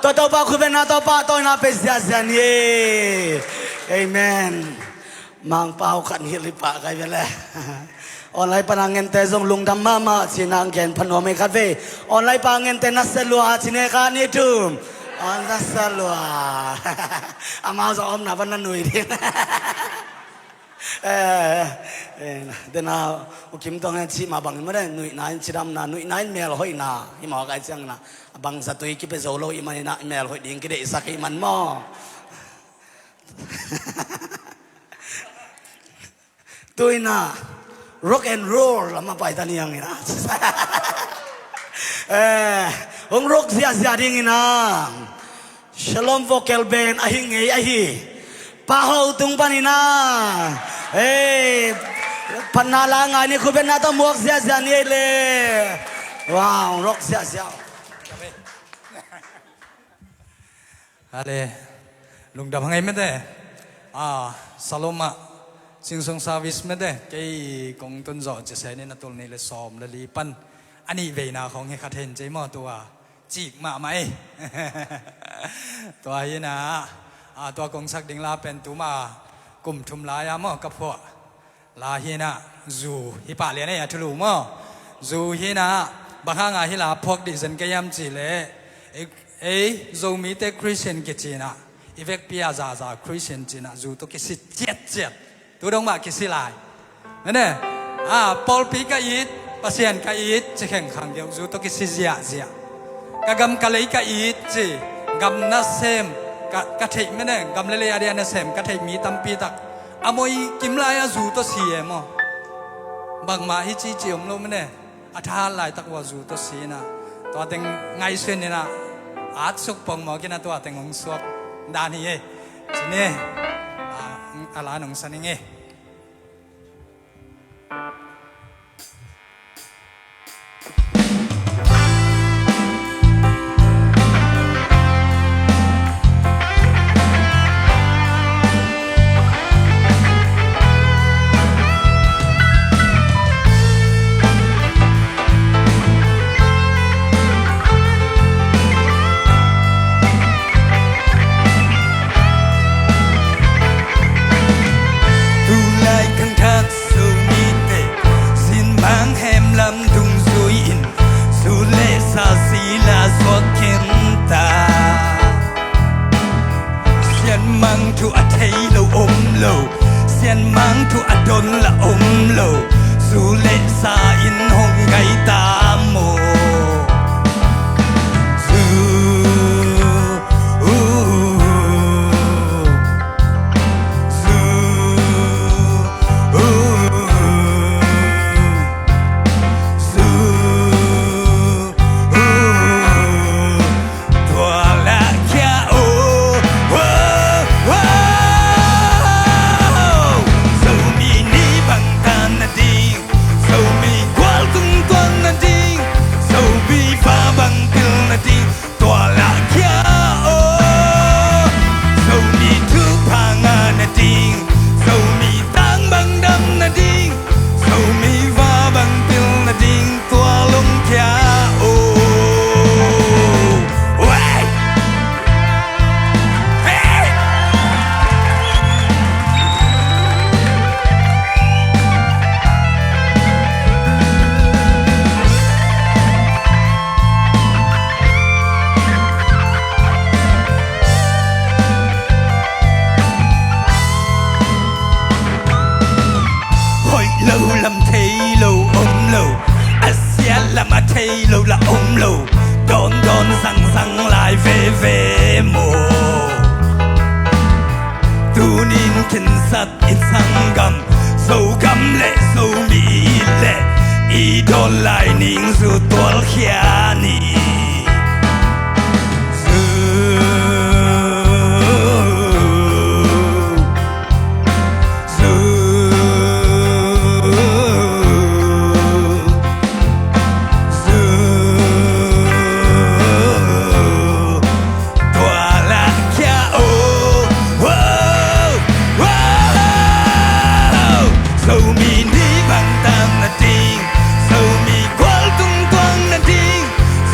to pa kuben na to pa to na pezian ye amen mang pau kan hilipa kai bele online panangen te jong lungdam mama chinang gen phanome khatve online pangen te na selua chine ka ni tum on na selua ama zo om na ban nui di dena ukim tong chi ma bang ma nui nine chiram na nui nine mel hoi na hi ma kai chang na bang satui ki pe zolo i mani na mel hoi ding ki de sakai man mo tuina rock and roll lama pai tani yang ina ong rock sia ding ina shalom vocal band ahing ei ahi pahau tung panina พันนาลางานนี่คุณเป็นนาตมวกเสียนี่เลยว้าวรกเสีย อะไรลุงดำไงไม่ได้สโลมาสิงสงสาวิสไม่ได้แกกงต้นจอจะใช้ในนัตุลนี่เลยซ้อมเลยลีปันอันนี้เวนาของเฮคาเทนใจมอตัวจีกมาไหม ตัวเฮนะตัวกงสักดิ่งลาเป็นตัวมากลุ่มทุมลายามอกับพวกลาเฮนะจูฮิปะเลียนเนี่ยทุลุมอจูเฮนะบางครั้งฮิลาพวกดิฉันก็ยำจีเลยจูมีแต่คริสเตียนกิจนะอีเวกพิอาซาคริสเตียนจีนะจูตัวกิสิเจ็ดตัวดงมากิสิลายนั่นเนี่ยปอลปีกอีดปัสยันกอีดจะแข่งขันเดียวจูตัวกิสิเจียกะกำกะเลยกอีดจีกำนัสเซมกะเทไม่เนี่ยกำเลยอาเดียนเซมกะเทมีตั้มปีตักอามวยกิมลายจูตัวเสียมั้งบางมาฮิจิจิอมโลไม่เนี่ยอาทาลายตักว่าจูตัวเสียนะตัวเต็งไงเส้นเนี่ยนะอาจสุกปองหมอกินตัวเต็งองสวกดานี่สิเนี่ยอะไรน้องสันนี่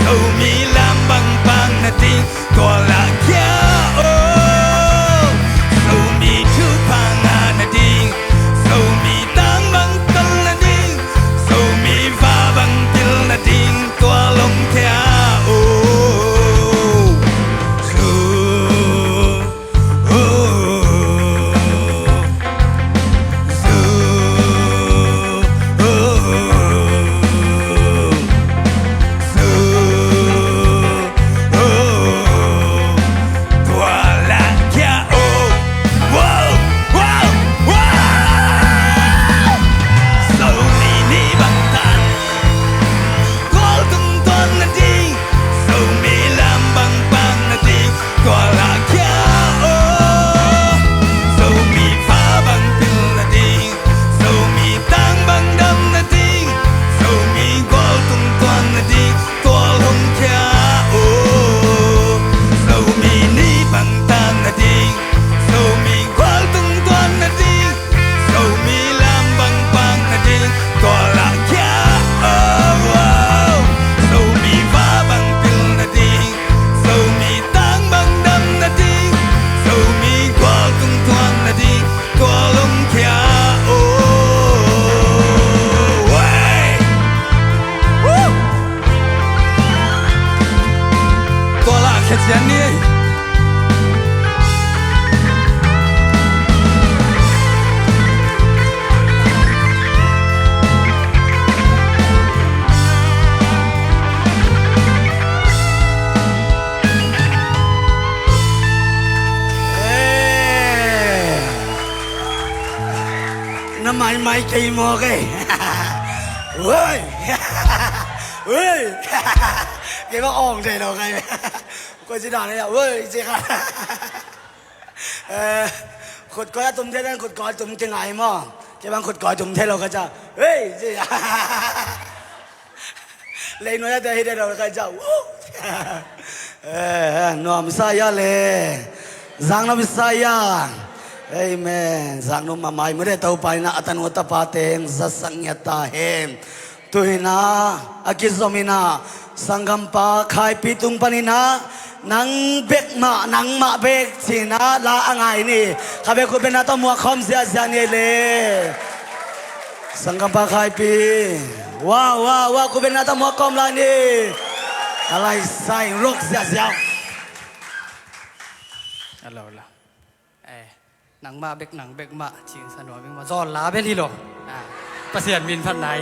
So mai cây mò cái ơi ơi cái bác ong thế đâu cái coi chị đàn này ơi chị cả khột coi tụm thế nên khột coi tụm cái ngày mà cái bác khột coi tụm thế đâu cái cha ơi chị lấy nói ra đây đâu cái cha nom saya le giang nom saya amen giang nom mamai mere tau pai na atan wata pateng zasangya hem tuhina akizomina sanggam pa khai pitung panina nang bek ma bek sina la angai ni khabe ko bena to mua khom sia sia ni le sanggam pa khai pi wa ko bena to mua khom la ni alai sai rok sia sia alo la nang ma bek ma ching sanwa bek ma zon la be li lo pasian min phan nai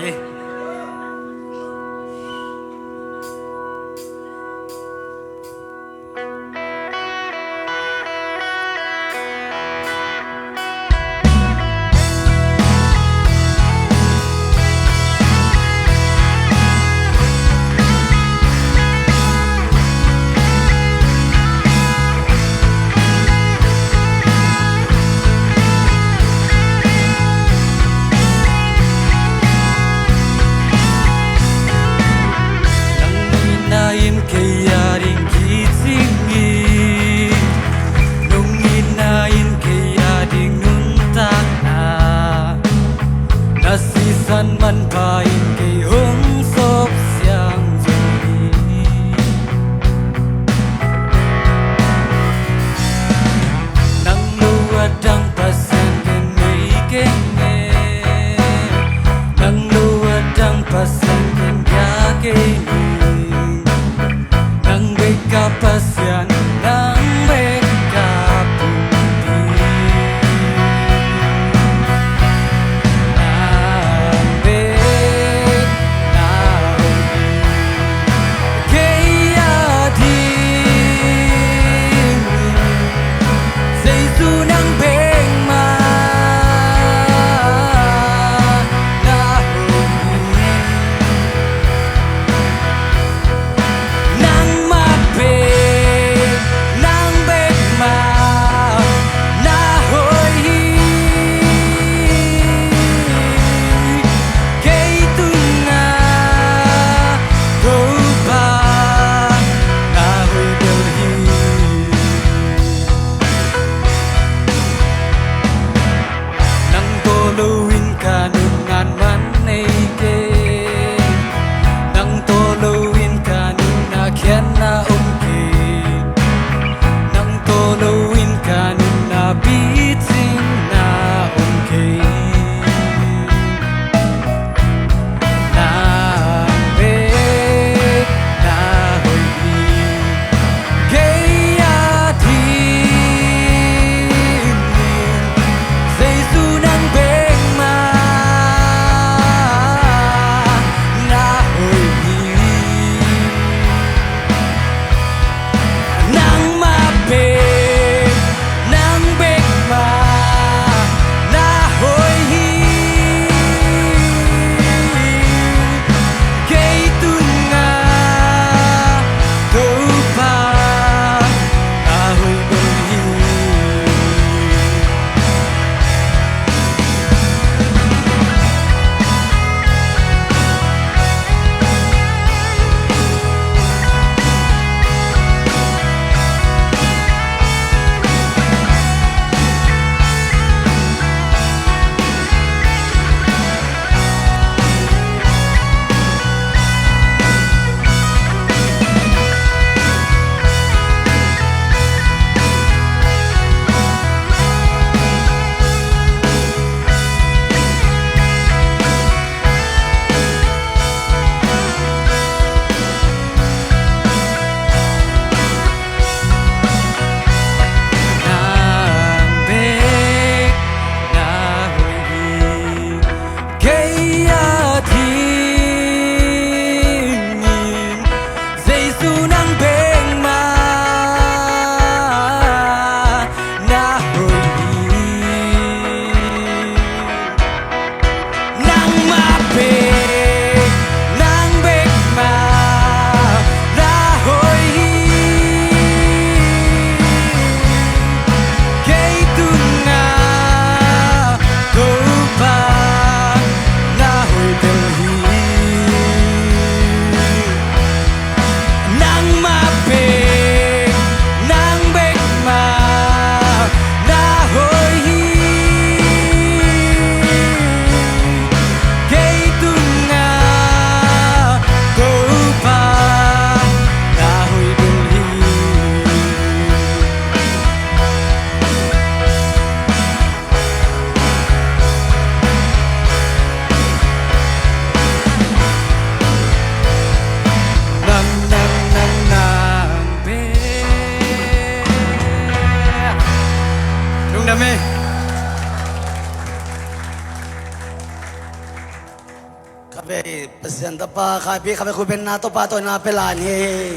Kabe pasyenta pa kapi kabe kuben na to pa to na pelani.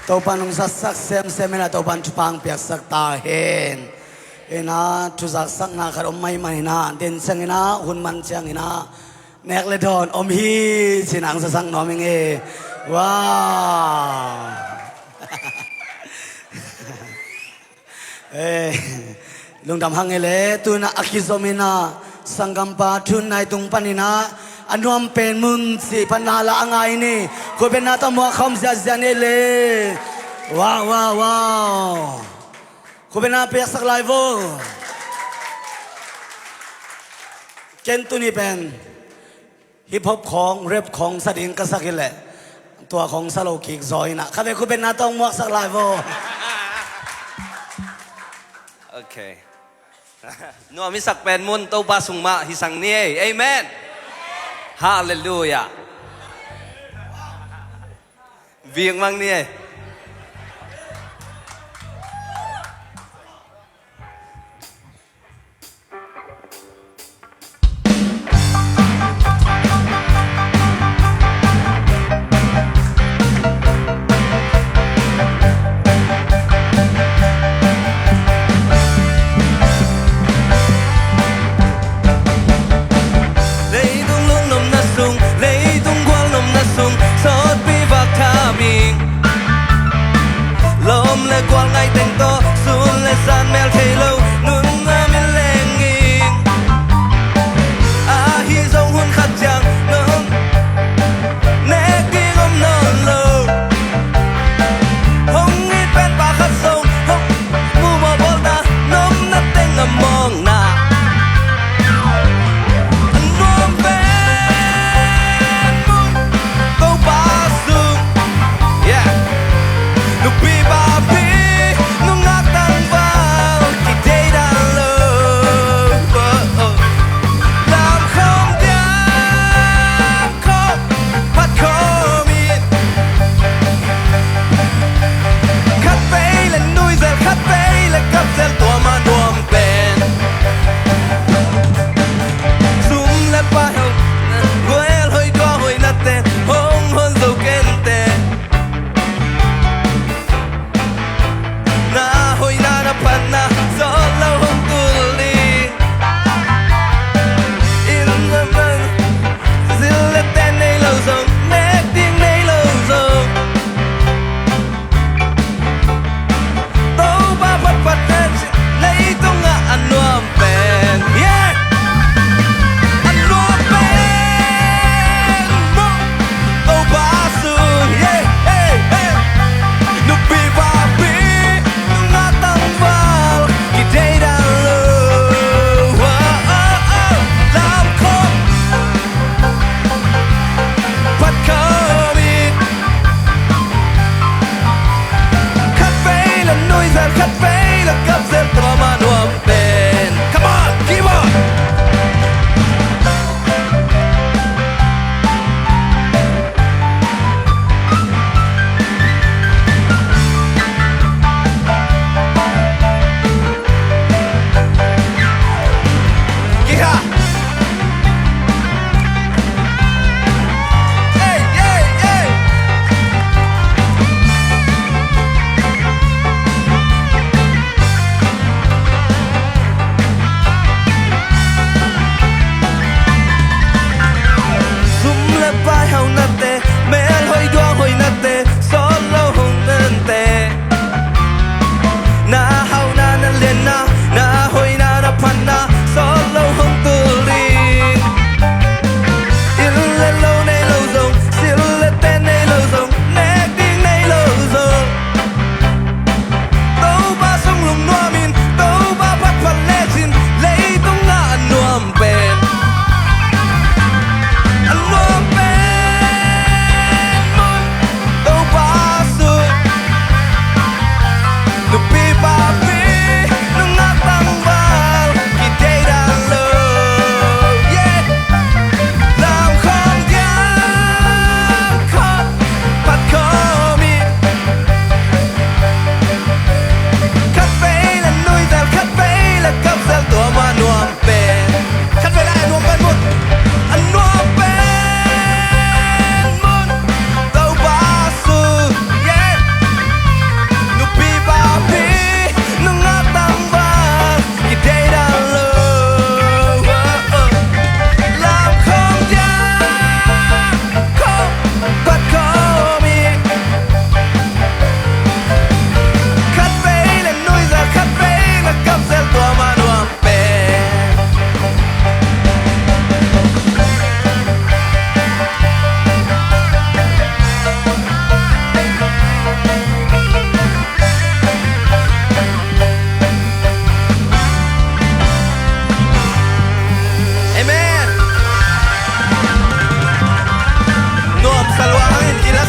To pa nung sasak sem na to pan chupang piak sak tahen. Ina tuzak sak na karom may manina din sang ina hunman siyang ina. Nek le don om hi sinang sasang noming e. Wow. Lung dam hangele tu na akizomina sanggampa tunay tung panina anuam pen mun si panala angay ni ko benata mo kham zazanele wow ko benapa sak live ken tu ni pen hip hop ของเรปของสดิงกษักแหละตัวของสโลกิกซอยนะครับko benata mo sak live Okay. No, misak pen mun tau basung ma hisang nie. Amen. Hallelujah. Vieng mang nie.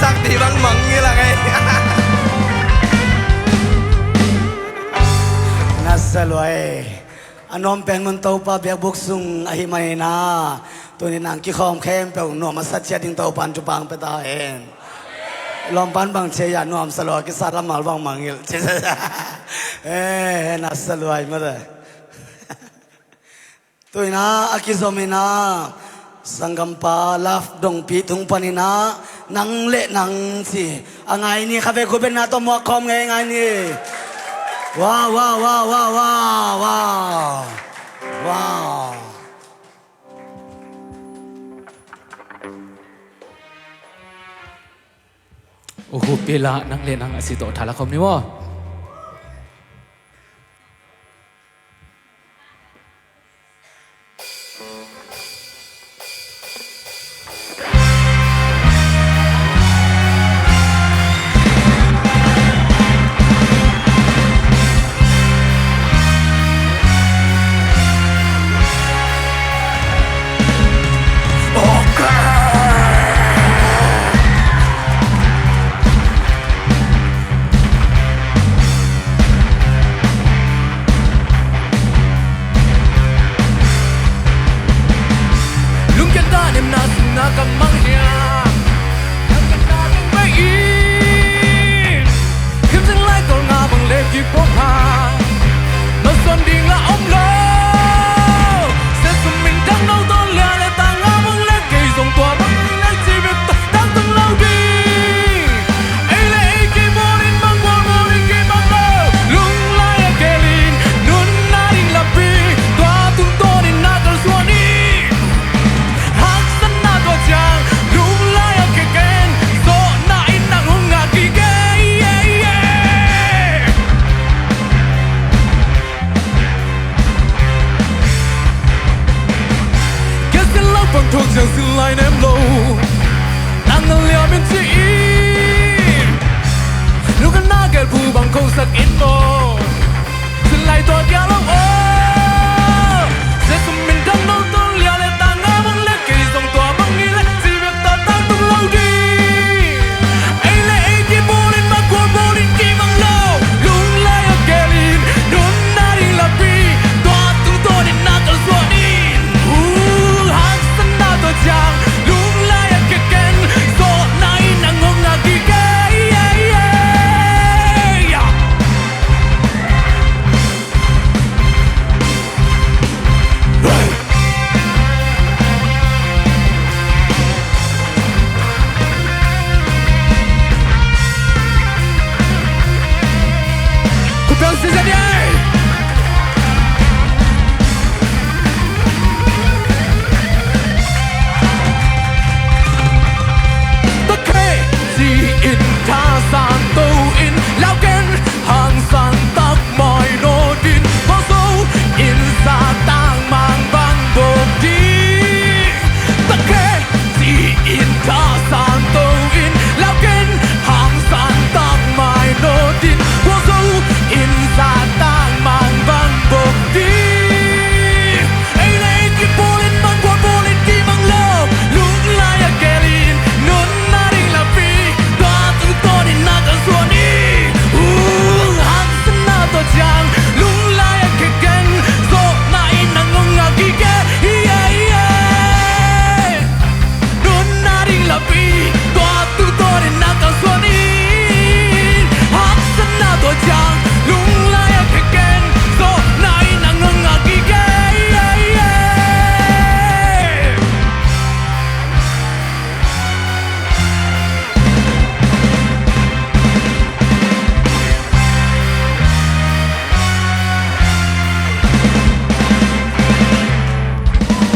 สักทีบางมังนี่ละไง น่าสลวยอันนอมเป็นมันเตาปาเบียบุกซุงอหิมัยนาตัวนี้นางกี่คอมเข้มเปล่านวมมาสัจเจียดิงเตาปันจุปังไปตาเองลอมปันบางเชียนวมสลวยกิสารมาลบางมังยิลเอ้น่าสลวยมาเลยตัวนี้อากิโซมินาสังกัมปาลาฟดงปีทุงปานินานังเละนังสิอังไงนี่ข้าเวคุเป็นนาตัวมัวคอมไงนี่ว้าวว้าวว้าวว้าวว้าวว้าวว้าว โอ้โหเปล่านังเล่นนังอสิโตทาละคมนี่วะ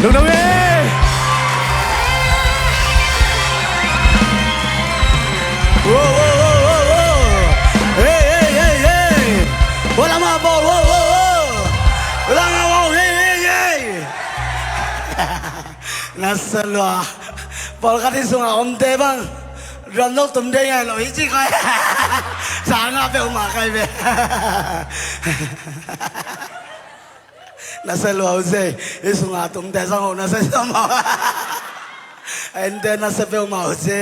ลุงนาวีโว้โว้โว้โว้เฮ้เฮ้เฮ้เฮ้วลามาบอลโว้โว้โว้วลามาบอลเฮ้เฮ้เฮ้น่าสลวะบอลกันที่สุงอาอมเตบังรำนกตุ้มเดียร์หล่อฮิจิใครสางาเปลมาใครเปน่าสลวะอุเซ่ฮิสุงอาตุ้มเดียร์สังหน่าสลวะเอ็นเดน่าสเปลมาอุเซ่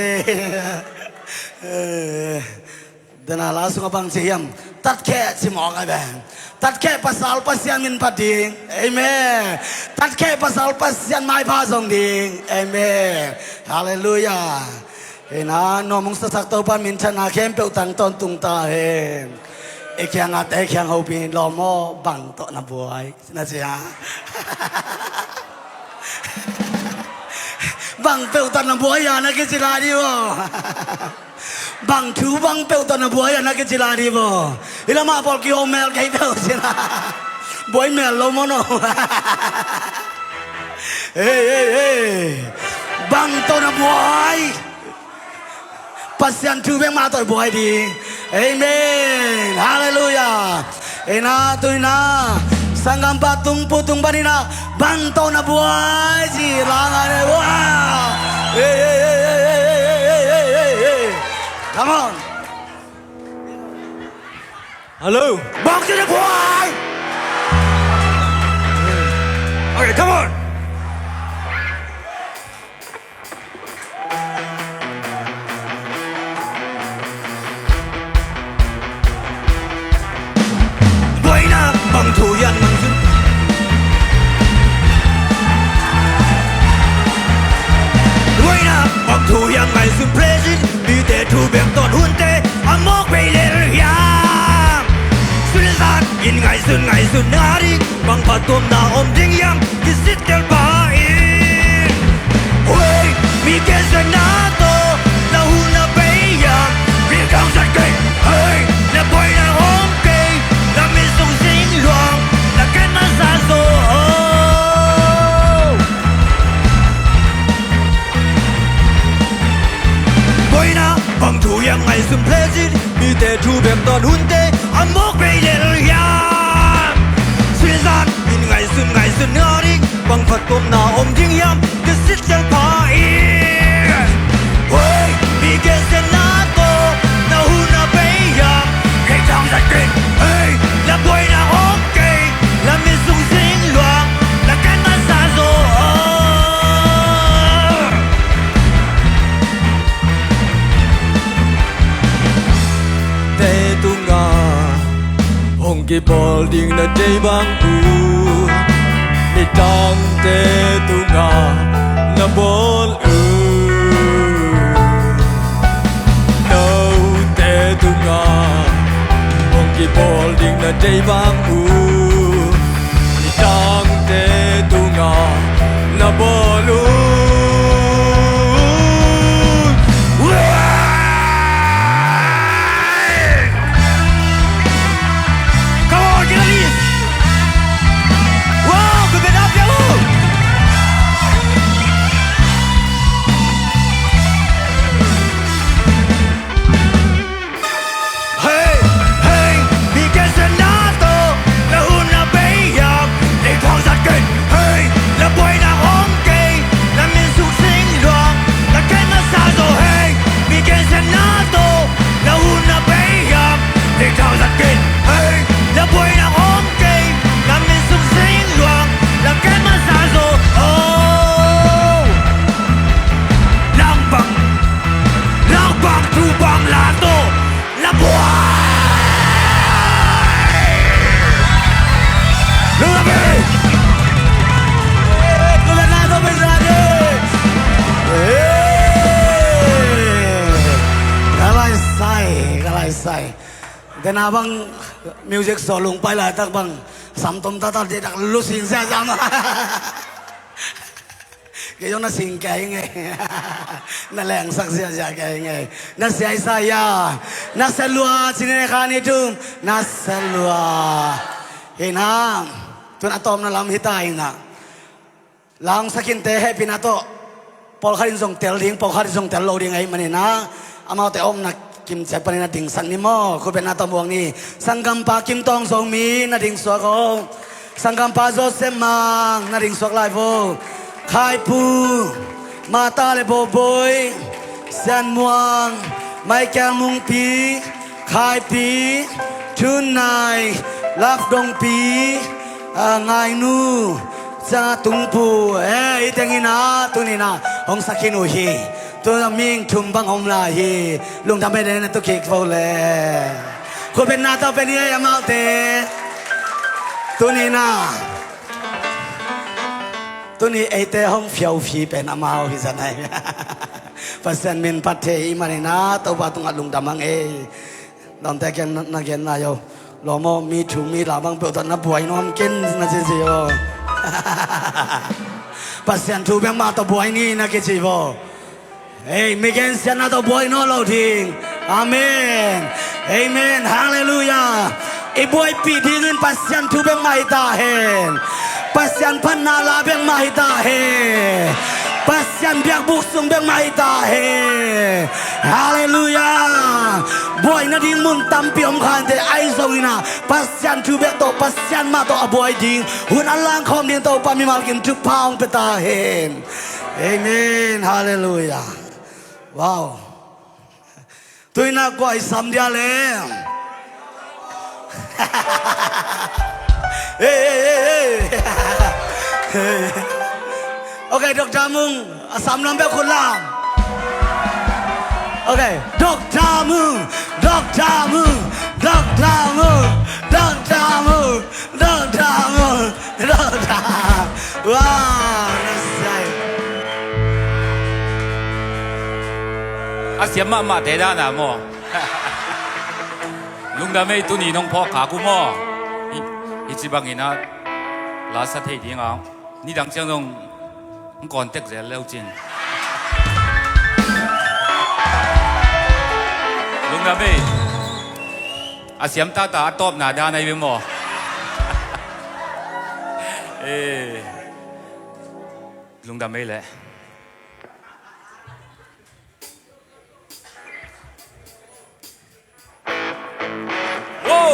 Dana langsung abang siam tat ke si mo ka ben tat ke pasal pasian min pading amen tat ke pasal pasian mai pa song ding amen hallelujah ena no mong sa sak to pa min chana kem pe tang ton tung ta he e kyang at e kyang ho pin lo mo bang to na buai na sia bang pe tan na buai ya na ke sila di wo bang thu bang pe tan na buai ya na ke sila di wo ila ma pol ki o mel kai pe sila buai mel lo mo no hey bang to na buai pasian thu beng ma to buai di amen hallelujah ena tu na sanggam patung putung banina bang to na buai ji langane wow hey come on Hello. bang to na buai Okay, come on. buai na bang thu yan mang sun Buổi na bang thu yang ngày xuân present đi để thu bèn tọt hun tê ăn mốc về lên yang xuân gian in ngày xuân na đi bang bắt tôm na om ding yang cái sit tel ba in ôi mi cái xuân na to na hu na bay yang mi cao giật cây hey na boy na om cây na mi sung sinh loang na cái na sa so Boy na bang thu yang ngày xuân present mi te thu bèn tọt hun tê ăn mốc về lên yang xuyên gian in ngày xuân na đi bang phát tôm na om ding yang cái sit tel pa in ôi mi cái xuân na to na hu na bay yang cái trong giật kinh hey là boy na om cây là mi sung sinh loang là cái na sa zo Te tunga Hong ki bol ding na day bang u Ni tang te tunga Na bol u No te tunga Hong ki bol ding na day bang u Ni tang te tunga Na bol u Then abang music solong pa la tak bang samtom tata de tak lu sing sa jam kayo na sing kay nge na leng sak sia ja kay nge na sia saya na selua sine khani tum na selua hinam tun atom na lam hitai na lang sakin te he pinato pol kharin song tel ding pol kharin song tel lo ding ai manina amao te om na kim chạy pa na ding san ni mo ko ben na tamuang ni sanggam pa kim tong song mi na ding so ko sanggam pa zo semang na ding so lai vo khai pu mata le bo boy san muang mai kyang mung pi khai pi tonight love dong pi ngai nu cha tung pu e itengina tunina hong sakinu hi ตัวมิงทุมบังอมลาฮีลุงทำไม่ได้นะตัวเค้กโฟเล่คนเป็นนาตัวเป็นยังมาเตตัวนี้นะตัวนี้ไอเตห้องเฟียวฟีเป็นอามาฮิสันไอภาษาเมนพัดเทอิมานีนะตัวบาตุงอัดลุงดำมังเอดอนแต่แกนักเรียนนายโยลมมีถุงมีลาบังเปิดตอนนับป่วยน้อมกินนะสิโยภาษาทูเบงมาตัวป่วยนี่นะกิจิโบเฮ้ยไม่เกินเสียนะตัวป่วยน้อเราทิ้งอาเมนเอเมนฮาเลลูยาไอ้ป่วยปีที่เงินภาษาทูเบงมาอิตาเฮนภาษาพันนาลาเบงมาอิตาเฮPasien biak busung beng maita he Haleluya Boy na ding mun tampi om khan te ai zongina Pasien tu bek to pasien ma to aboy ding Hun alang khom ding to pa mi mal kim tu paung peta hen Amen Haleluya Wow Tui na koi sam dia le Heyโอเคดอกจามุงสามลำแบบคนลามโอเคดอกจามุงดอกจามุงดอกจามุงดอกจามุงดอกจามุงดอกจาว้าวน่าใส่อาเสียมามาเตด้านะโมลุงดาไม่ตุนีน้องพ่อขากูโมอีจิบังอินะลาสัตย์ที่ยังนี่ดังเจ้าน้องก่อนเต็กเสียแล้วจริงลุงดาไม่อาเสียมตาตาตอบหน้าด้านในเวมอลุงดาไม่แหละว้าว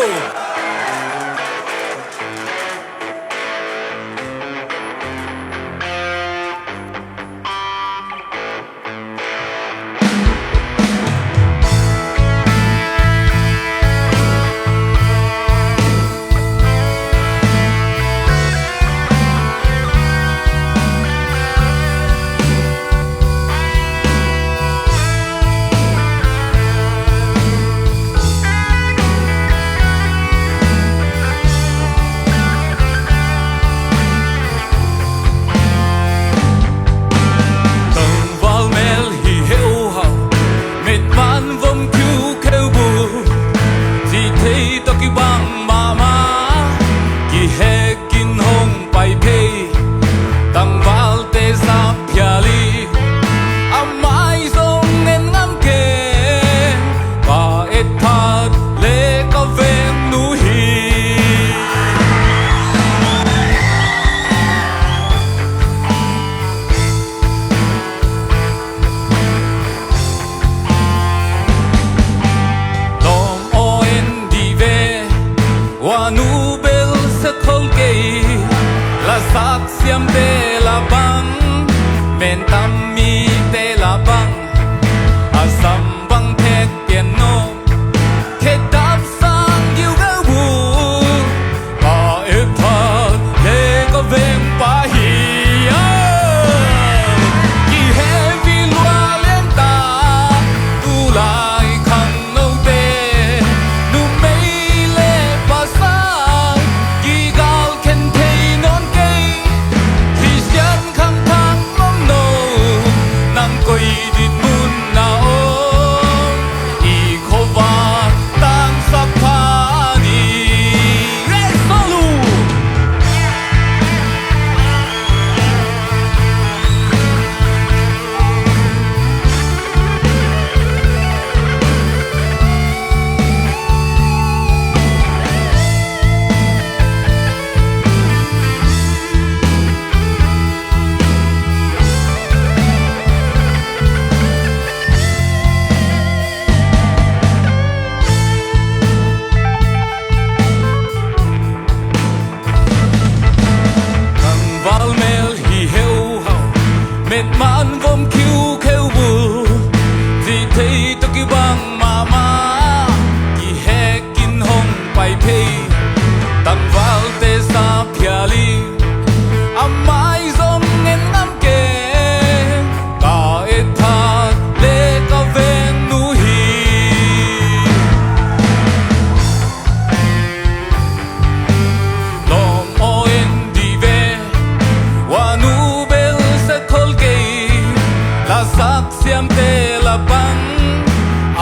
คำ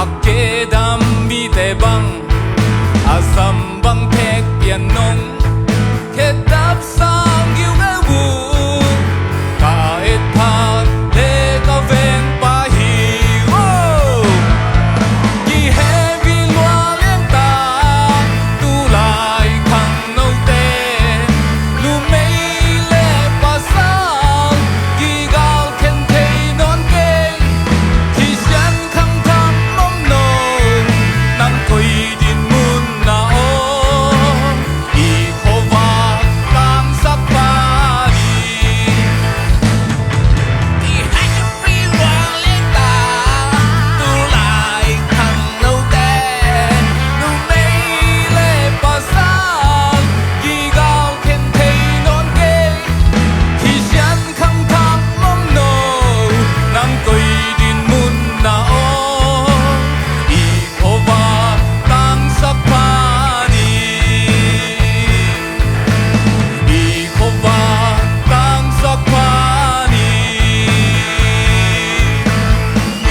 Akedam mi te bang Asam bang pek pian nong Ketap sang yêu nghe vu Ka et phan le ka ven pa hi Ki he vi lua leng ta Tu lai khang nâu te Lu mei le pa sang Ki gao khen thei non keng Ki sian khang tham mong no Nang koi din mun na o I kho va tam sak pa di I hai vi lua leng ta Tu lai khang nâu te Lu mei le pa sang Ki gao khen thei non keng Ki sian khang tham mong no Nang koi din mun na o I kho va tam sak pa di I kho va tam sak pa di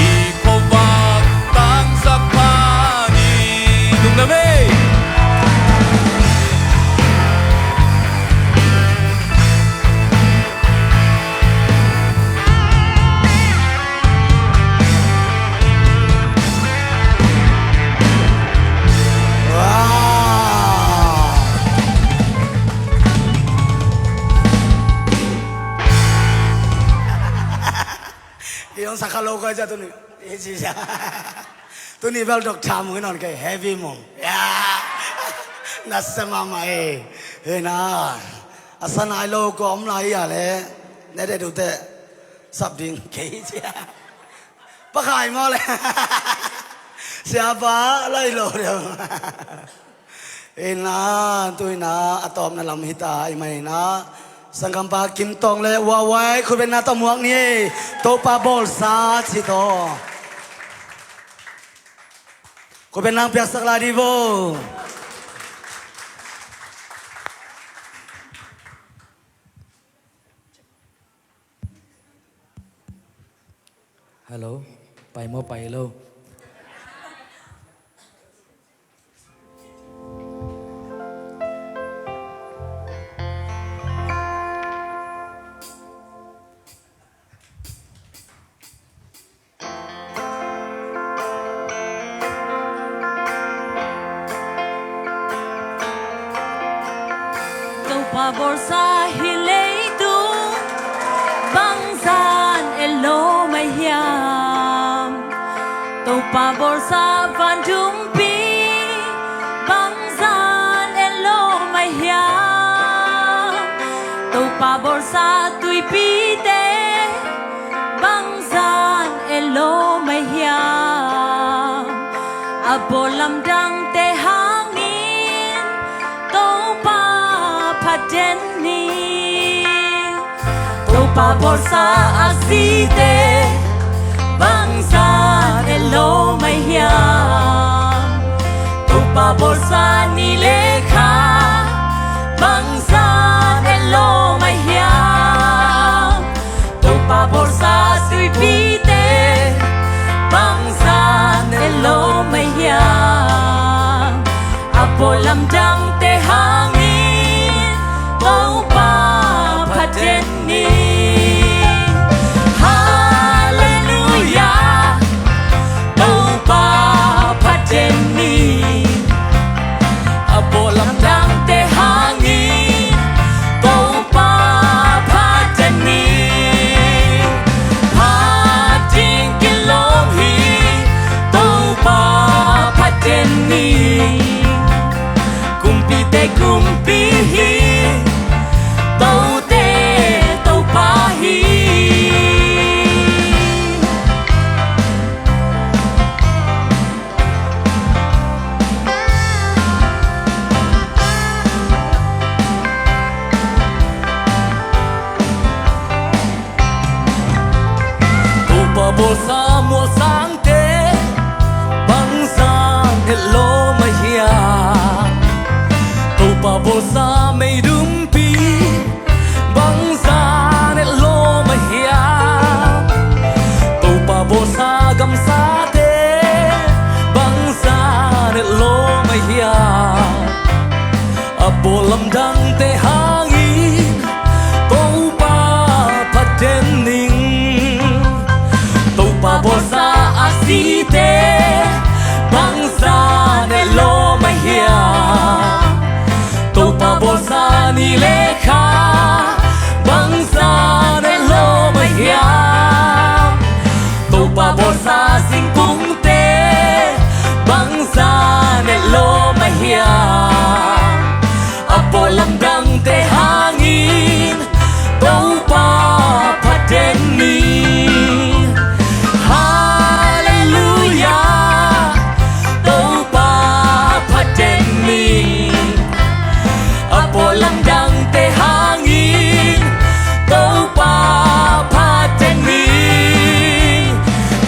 I kho va tam sak pa di Đúng là mê Wow. Yung sa kaloka dyan, ito ni ito ni Bel Dok Tamu yun kay heavy mo. Yeah. Nasa mama eh. Eh na. Asa na ilo ko om na iya le. Nede dute. Sabding kay siya. Pakay mo le. Siya ba? Laylo rin. Eh na. Ito na. Atom na lang hita. Imay na. Sangkampa Kim Tong le wawai. Kuben na tamuak ni. Topa bolsa. Sito. Kuben lang piyasak ladi bo. Hello, bay mo bay lo. Topa borsa hilei tu bangzan elo mai hiam Topa borsa van dumpi bangzan elo mai hiam Topa borsa tui pite bangzan elo mai hiam Abolam dang te hangin Topa padeni Topa borsa asite bangzan elo mai hiam Topa borsa ni lekha bangzan elo mai hiam Topa borsa sui pite bangzan elo mai hiam Abolam dang te hangin Topa padeni Hallelujah Topa padeni Abolam dang te hangin Topa padeni Pading kilong hi Topa padeni Kumpi te kumpi hi Tau te tau pahi Topa bolsa mua sang te bangzan hello mai hiya Topa bolsa mei dumpi bangzan hello mai hiya Topa bolsa gam sa te lâm đăng tê hang in tàu ba phát đến ninh tàu ba bỏ ra a si tê băng ra để lo mai hiền tàu ba bỏ ra ni lê kha băng ra để lo mai hiền tàu ba bỏ ra sinh cung tê băng ra để lo mai hiền apo lâm đăng tê hangin tàu ba phát đến ninh hallelujah tàu ba phát đến ninh apo lâm đăng tê hangin tàu ba phát đến ninh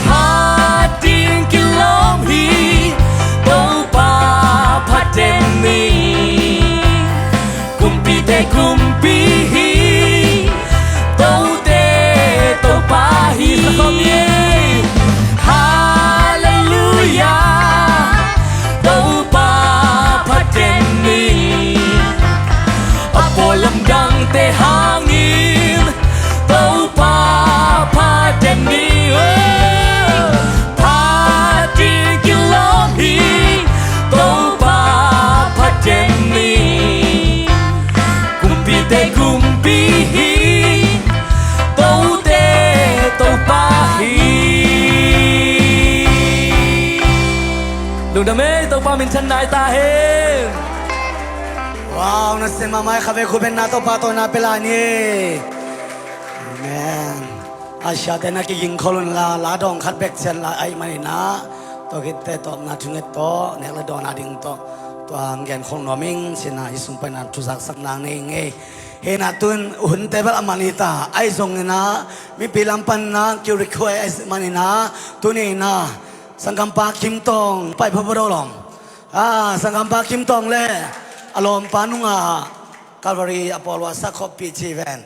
phát đến kilom hi tàu ba phát đến ninh kumpi te kumpi hi tàu te tàu ba hi sa con ye hallelujah tàu ba phát đến ninh apo lâm đăng tê hangin tàu ba phát đến ninh phát đến kilom hi tàu ba phát đến ninh kumpi te kumpi hi tàu te tàu ba hi lùng đam mê tàu ba mình chân nai ta hen Wow, nasi mamai khabe kuben na to pato na pelani. Amen. Asya tena ki ging kolon la dong khat bek chen la ai mani na. To kitte to na thunget to nek la don ading to ang gen khong noming sina isung pa na tusak sak nang nge. He na tun hun tebel amanita ai song na mi pilampan na ki request mani na tuni na sangkampa kim tong pai phobodolom. Sangkampa kim tong leอารมณ์ปานุงาคาร์บอรีอพอลวาสักคบปีชีแวน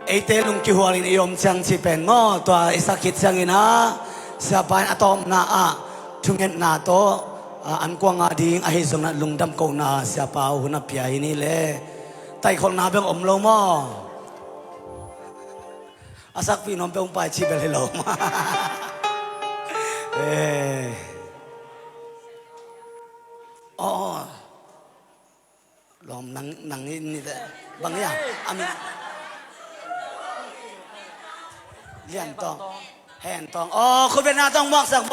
ไอเตลุงกิหัวลินยมจังชีเป็นงอตัวไอสักคิดจังอินะเสียไปอะตอมนาอะทุงเงินนาโตอันกวางอาดิงไอส่งนั้นลุงดำโกนาเสียเปล่าหุ่นเปียนี่แหละไตคนนาเบ่งอมลงมอasak pi nom pe umpai chi bel lo ma lom nang ni de bang ya ami lian tong hen tongคุณเป็นนาต้องมอกสักโบ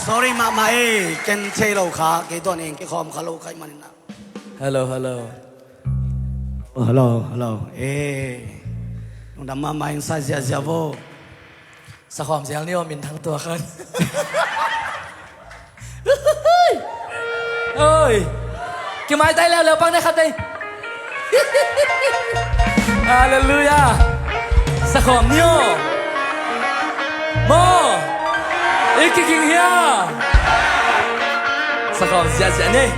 sorry มาเอเกนเชโลขาเกตัวเองเกคอมคาโลใครมันนะ hello hello hello ดำมาอินไซด์เสียโบ สะขอมเสียงนี่ว่ามินทั้งตัวขึ้นเอ้ยกี่ไม้ได้แล้วเร็วปังได้ครับได้ฮาเลลูยาสะขอมเนี่ยโมอีกกิ่งเฮียสะขอมเสียนี่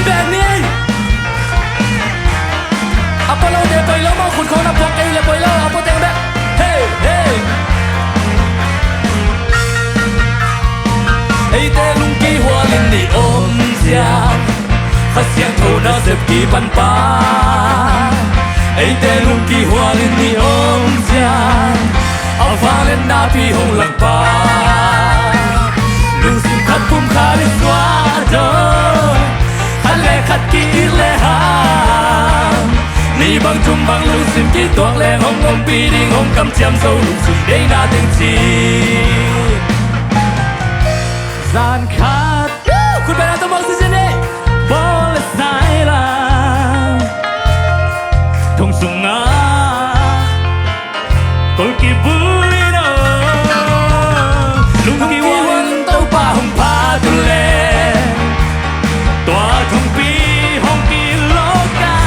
แบบนี้อัปโปโลเดไปแล้วมองคุณคนอัปโปเกเลยไปแล้วอัปโปเตงแบบเฮ้เฮ้ไอเตลุงกี้หัวลินนี่อมเสียงข้าเสียงโทน่าเจ็บกี่ปันปาไอเตลุงกี้หัวลินนี่อมเสียงเอาฟ้าเล่นหน้าพี่หงหลังปาลุงสิขัดปุ่มขาลิสวาโดle khát kỹ le hàng ni băng chung băng lưu xin kỹ tuộc le hồng hồng pi đi hồng cầm chém sâu lục sùn đây na tiếng chi gian khátคุณเป็นอะไรต้องบอกสิเจเน่บอลสไนล่ะทงสุงาตัวกี่บุยโนลุงกี่วันเต้าป่าหงพาตุเลตัวทงปีหงกีโลกา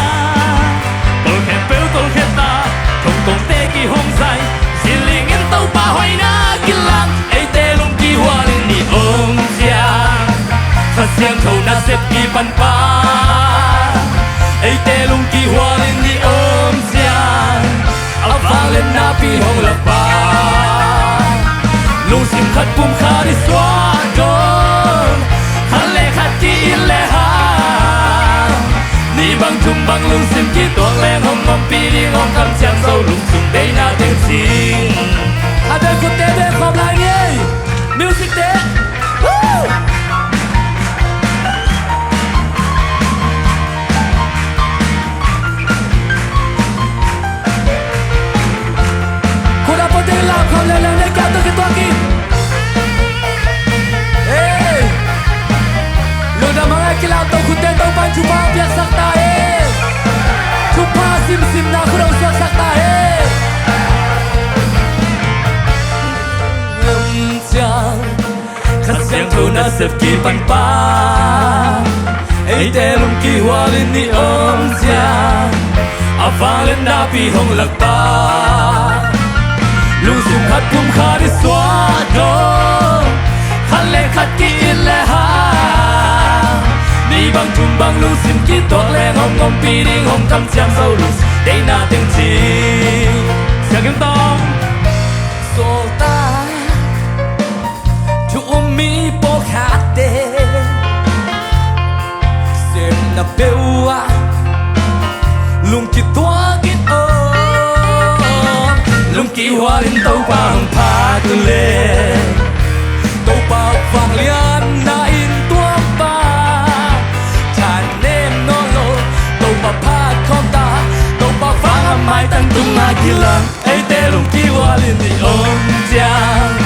ตัวแค่เปลวตัวแค่ตาทงตรงเตะกี่หงใส่สิลิงเงินเต้าป่าหอยนา pan pa ai te lung ki hua lên ni ôm giang áo vàng lên na pi hong lạc ba lung sim khát bum khá đi xóa đón khát lệ khát ki lệ ha ni bang chung bang lung sim ki tuang leng hong ngom pi đi ngom kam chang sâu lung sung đây na tiếng chinh hai bên cô té bên khom lại nghe music té cô đã có thể làm không lên lên kéo tôi cái toa kia lu đã mang ai kia làm tôi khu tên tôi ban chụp bao việc sắc ta chụp bao sim sim nào khu đâu sắc ta khát giang thâu na sep ki pan pa ai te lung ki hua lên ni ôm giang a vang lên na pi hong lạc ba lung sim khát bum khá đi xóa đón khát lệ khát ki lệ ha ni bang chung bang lung sim ki toang leng hong ngom pi đi hong kam chang sâu lung đây na tiếng chinh sang kiếm tông so ta mi po khate sem na beua lung ki tua kit o lung ki hoa lên tàu bang pha tu le tàu bao vàng lian na in tua ba chan nem no lo tàu ba pha khom ta tàu ba vàng mai tan tung na kilang ai te lung ki hoa lên ni om chang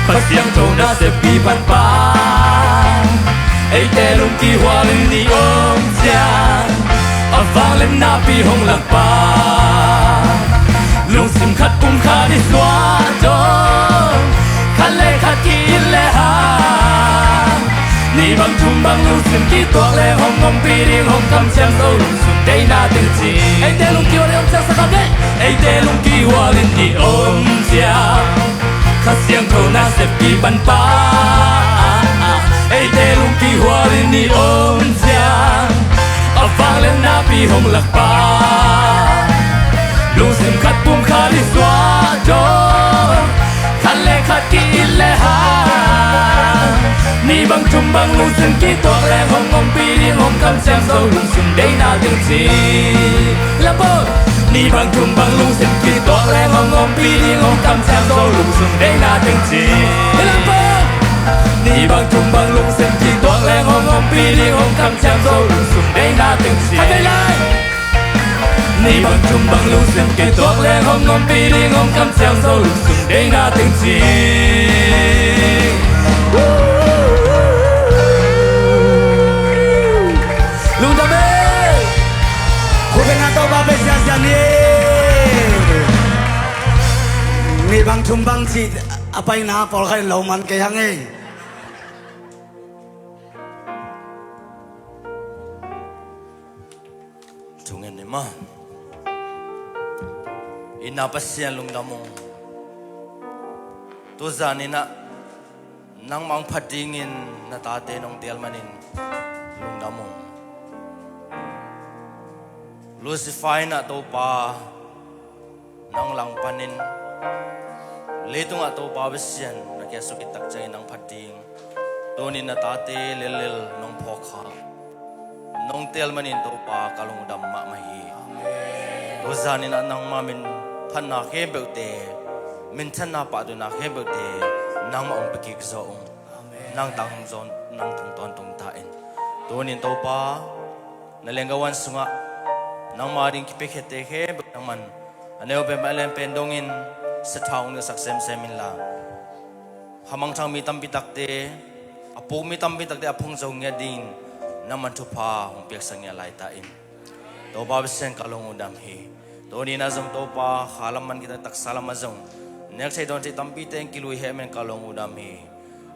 phát tiếng trâu na sẽ bị bắn pa ai te lung ki hoa lên ni ôm giang a vang lên na pi hong lạc pa lung sim khát bum khá đi xóa đón khát lệ khát ki lệ ha ni bang chung bang lung sim ki toang lệ hong ngom pi đi hong kam chang sâu lung sum đây na tiếng chinh ai te lung ki hoa lên ôm giang sa khát đấy ai te lung ki hoa lên ni ôm giang khát giang thâu na sep ki ban pa ai te lung ki hoa lên ni ôm giang a vang lên na pi hong lạc pa lung sim khát bum khá đi xóa đón khát lệ khát ki lệ ha ni bang chung bang lung sim ki toang leng hong ngom pi đi hong kam chang sâu lung sum đây na tiếng chinh la bo ni bang chung bang lung sim ki toang leng hong ngom pi đi hong kam chang sâu lung sum đây na tiếng chinh la bo ni bang chung bang lung sim ki toang leng hong ngom pi đi hong kam chang sâu lung sum đây na tiếng chinh hai bên lại ni bang chung bang lung sim ki toang leng hong ngom pi đi hong kam chang sâu lung sum đây na tiếng chinh lung đam mê khu bên ngã tàu ba bên xa xa ni bang chung bang chi apa yang na pol kai lau man ke hang ei chung en ma ina pasian lung damong tu zanina nang mang phatingin na tate nong tel manin lung damong Lucifer na to pa nang lang panin letung ato pa besian na kaya sukit takchay nang phating tonin na tate lelel nong phokha nong tel manin to pa kalung dam ma mahi to zanin na nang mamin phan na khebeuте min than na pa do na khebeute nang ma ong pekik zo nang tang zon nang tung ton tung tain tonin to pa na lengawan sunga nang maring kipekete he nang man aneo be malen pendongin sa taong na saksem semin la hamang thang mi tam bitakte apu mi tam bitakte apung zong nga din naman tupa hong piak sang ya lai taim to ba besen kalong udam hi to ni na zong to pa khalaman kita tak salam azong nek sai don ti tam pi ten kilui he men kalong udam hi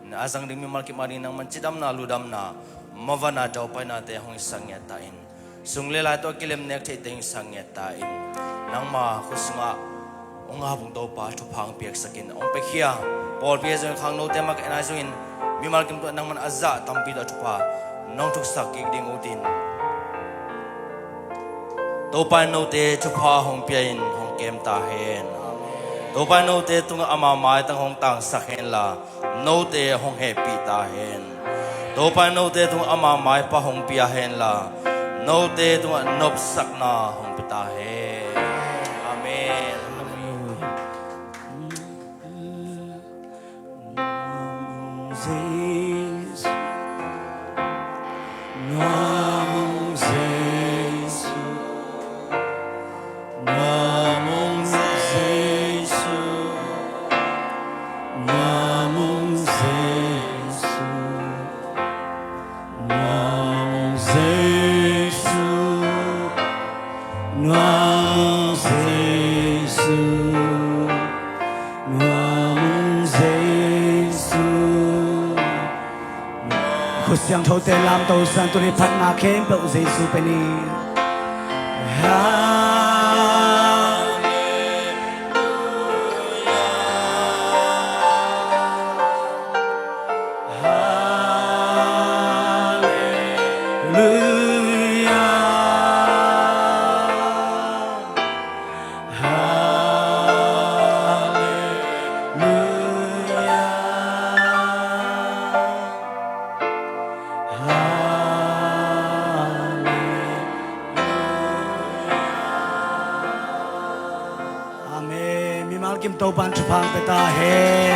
na azang ding mi malki mari nang man chidam na ludam na mavana daw pa na te hong sang ya tain sungle la to kilem nek thei teng sang ya tain nang ma khusnga onga bung to pa thu phang piak sakin ong pe khia pol pia zong khang no te mak enai zoin mi mal kim to nang man azza tam pi da thu pa น้องทุกสักกิกดิงอุดินตัวไปโนเตชุพาหงเปียนหงเกมตาเฮนตัวไปโนเตตุงอามาไม้ตั้งหงต่างสักเฮนละโนเตหงเฮปีตาเฮนตัวไปโนเตตุงอามาไม้ปะหงเปียเฮนละโนเตตุงนบสักนาหงปิตาเฮอาเมน Moses, Moses, Moses, Cô sang thâu tê làm tàu sang tôi đi phát ngã kém bậu dây su bên đi Kim tàu ban chụp hàng ta he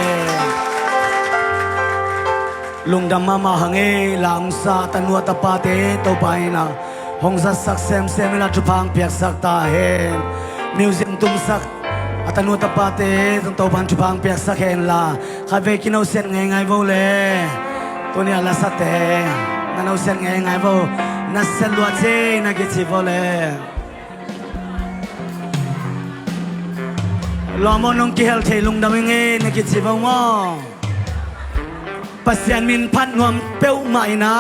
lung đam ma hàng e lang sa tan nuột pa te tàu bay na hong sa sak sem la chụp hàng piak sak ta he music tum sak tan nuột pa te tàu ban chụp hàng piak sak hen la khai về kinau sen ngay vô le tôi nia la sa te na nau sen ngay vô na sen luat che na ke chi vô le lo mo nong ki hel thei lung dam nge na ki chi ba mo pasian min phat ngom peu mai na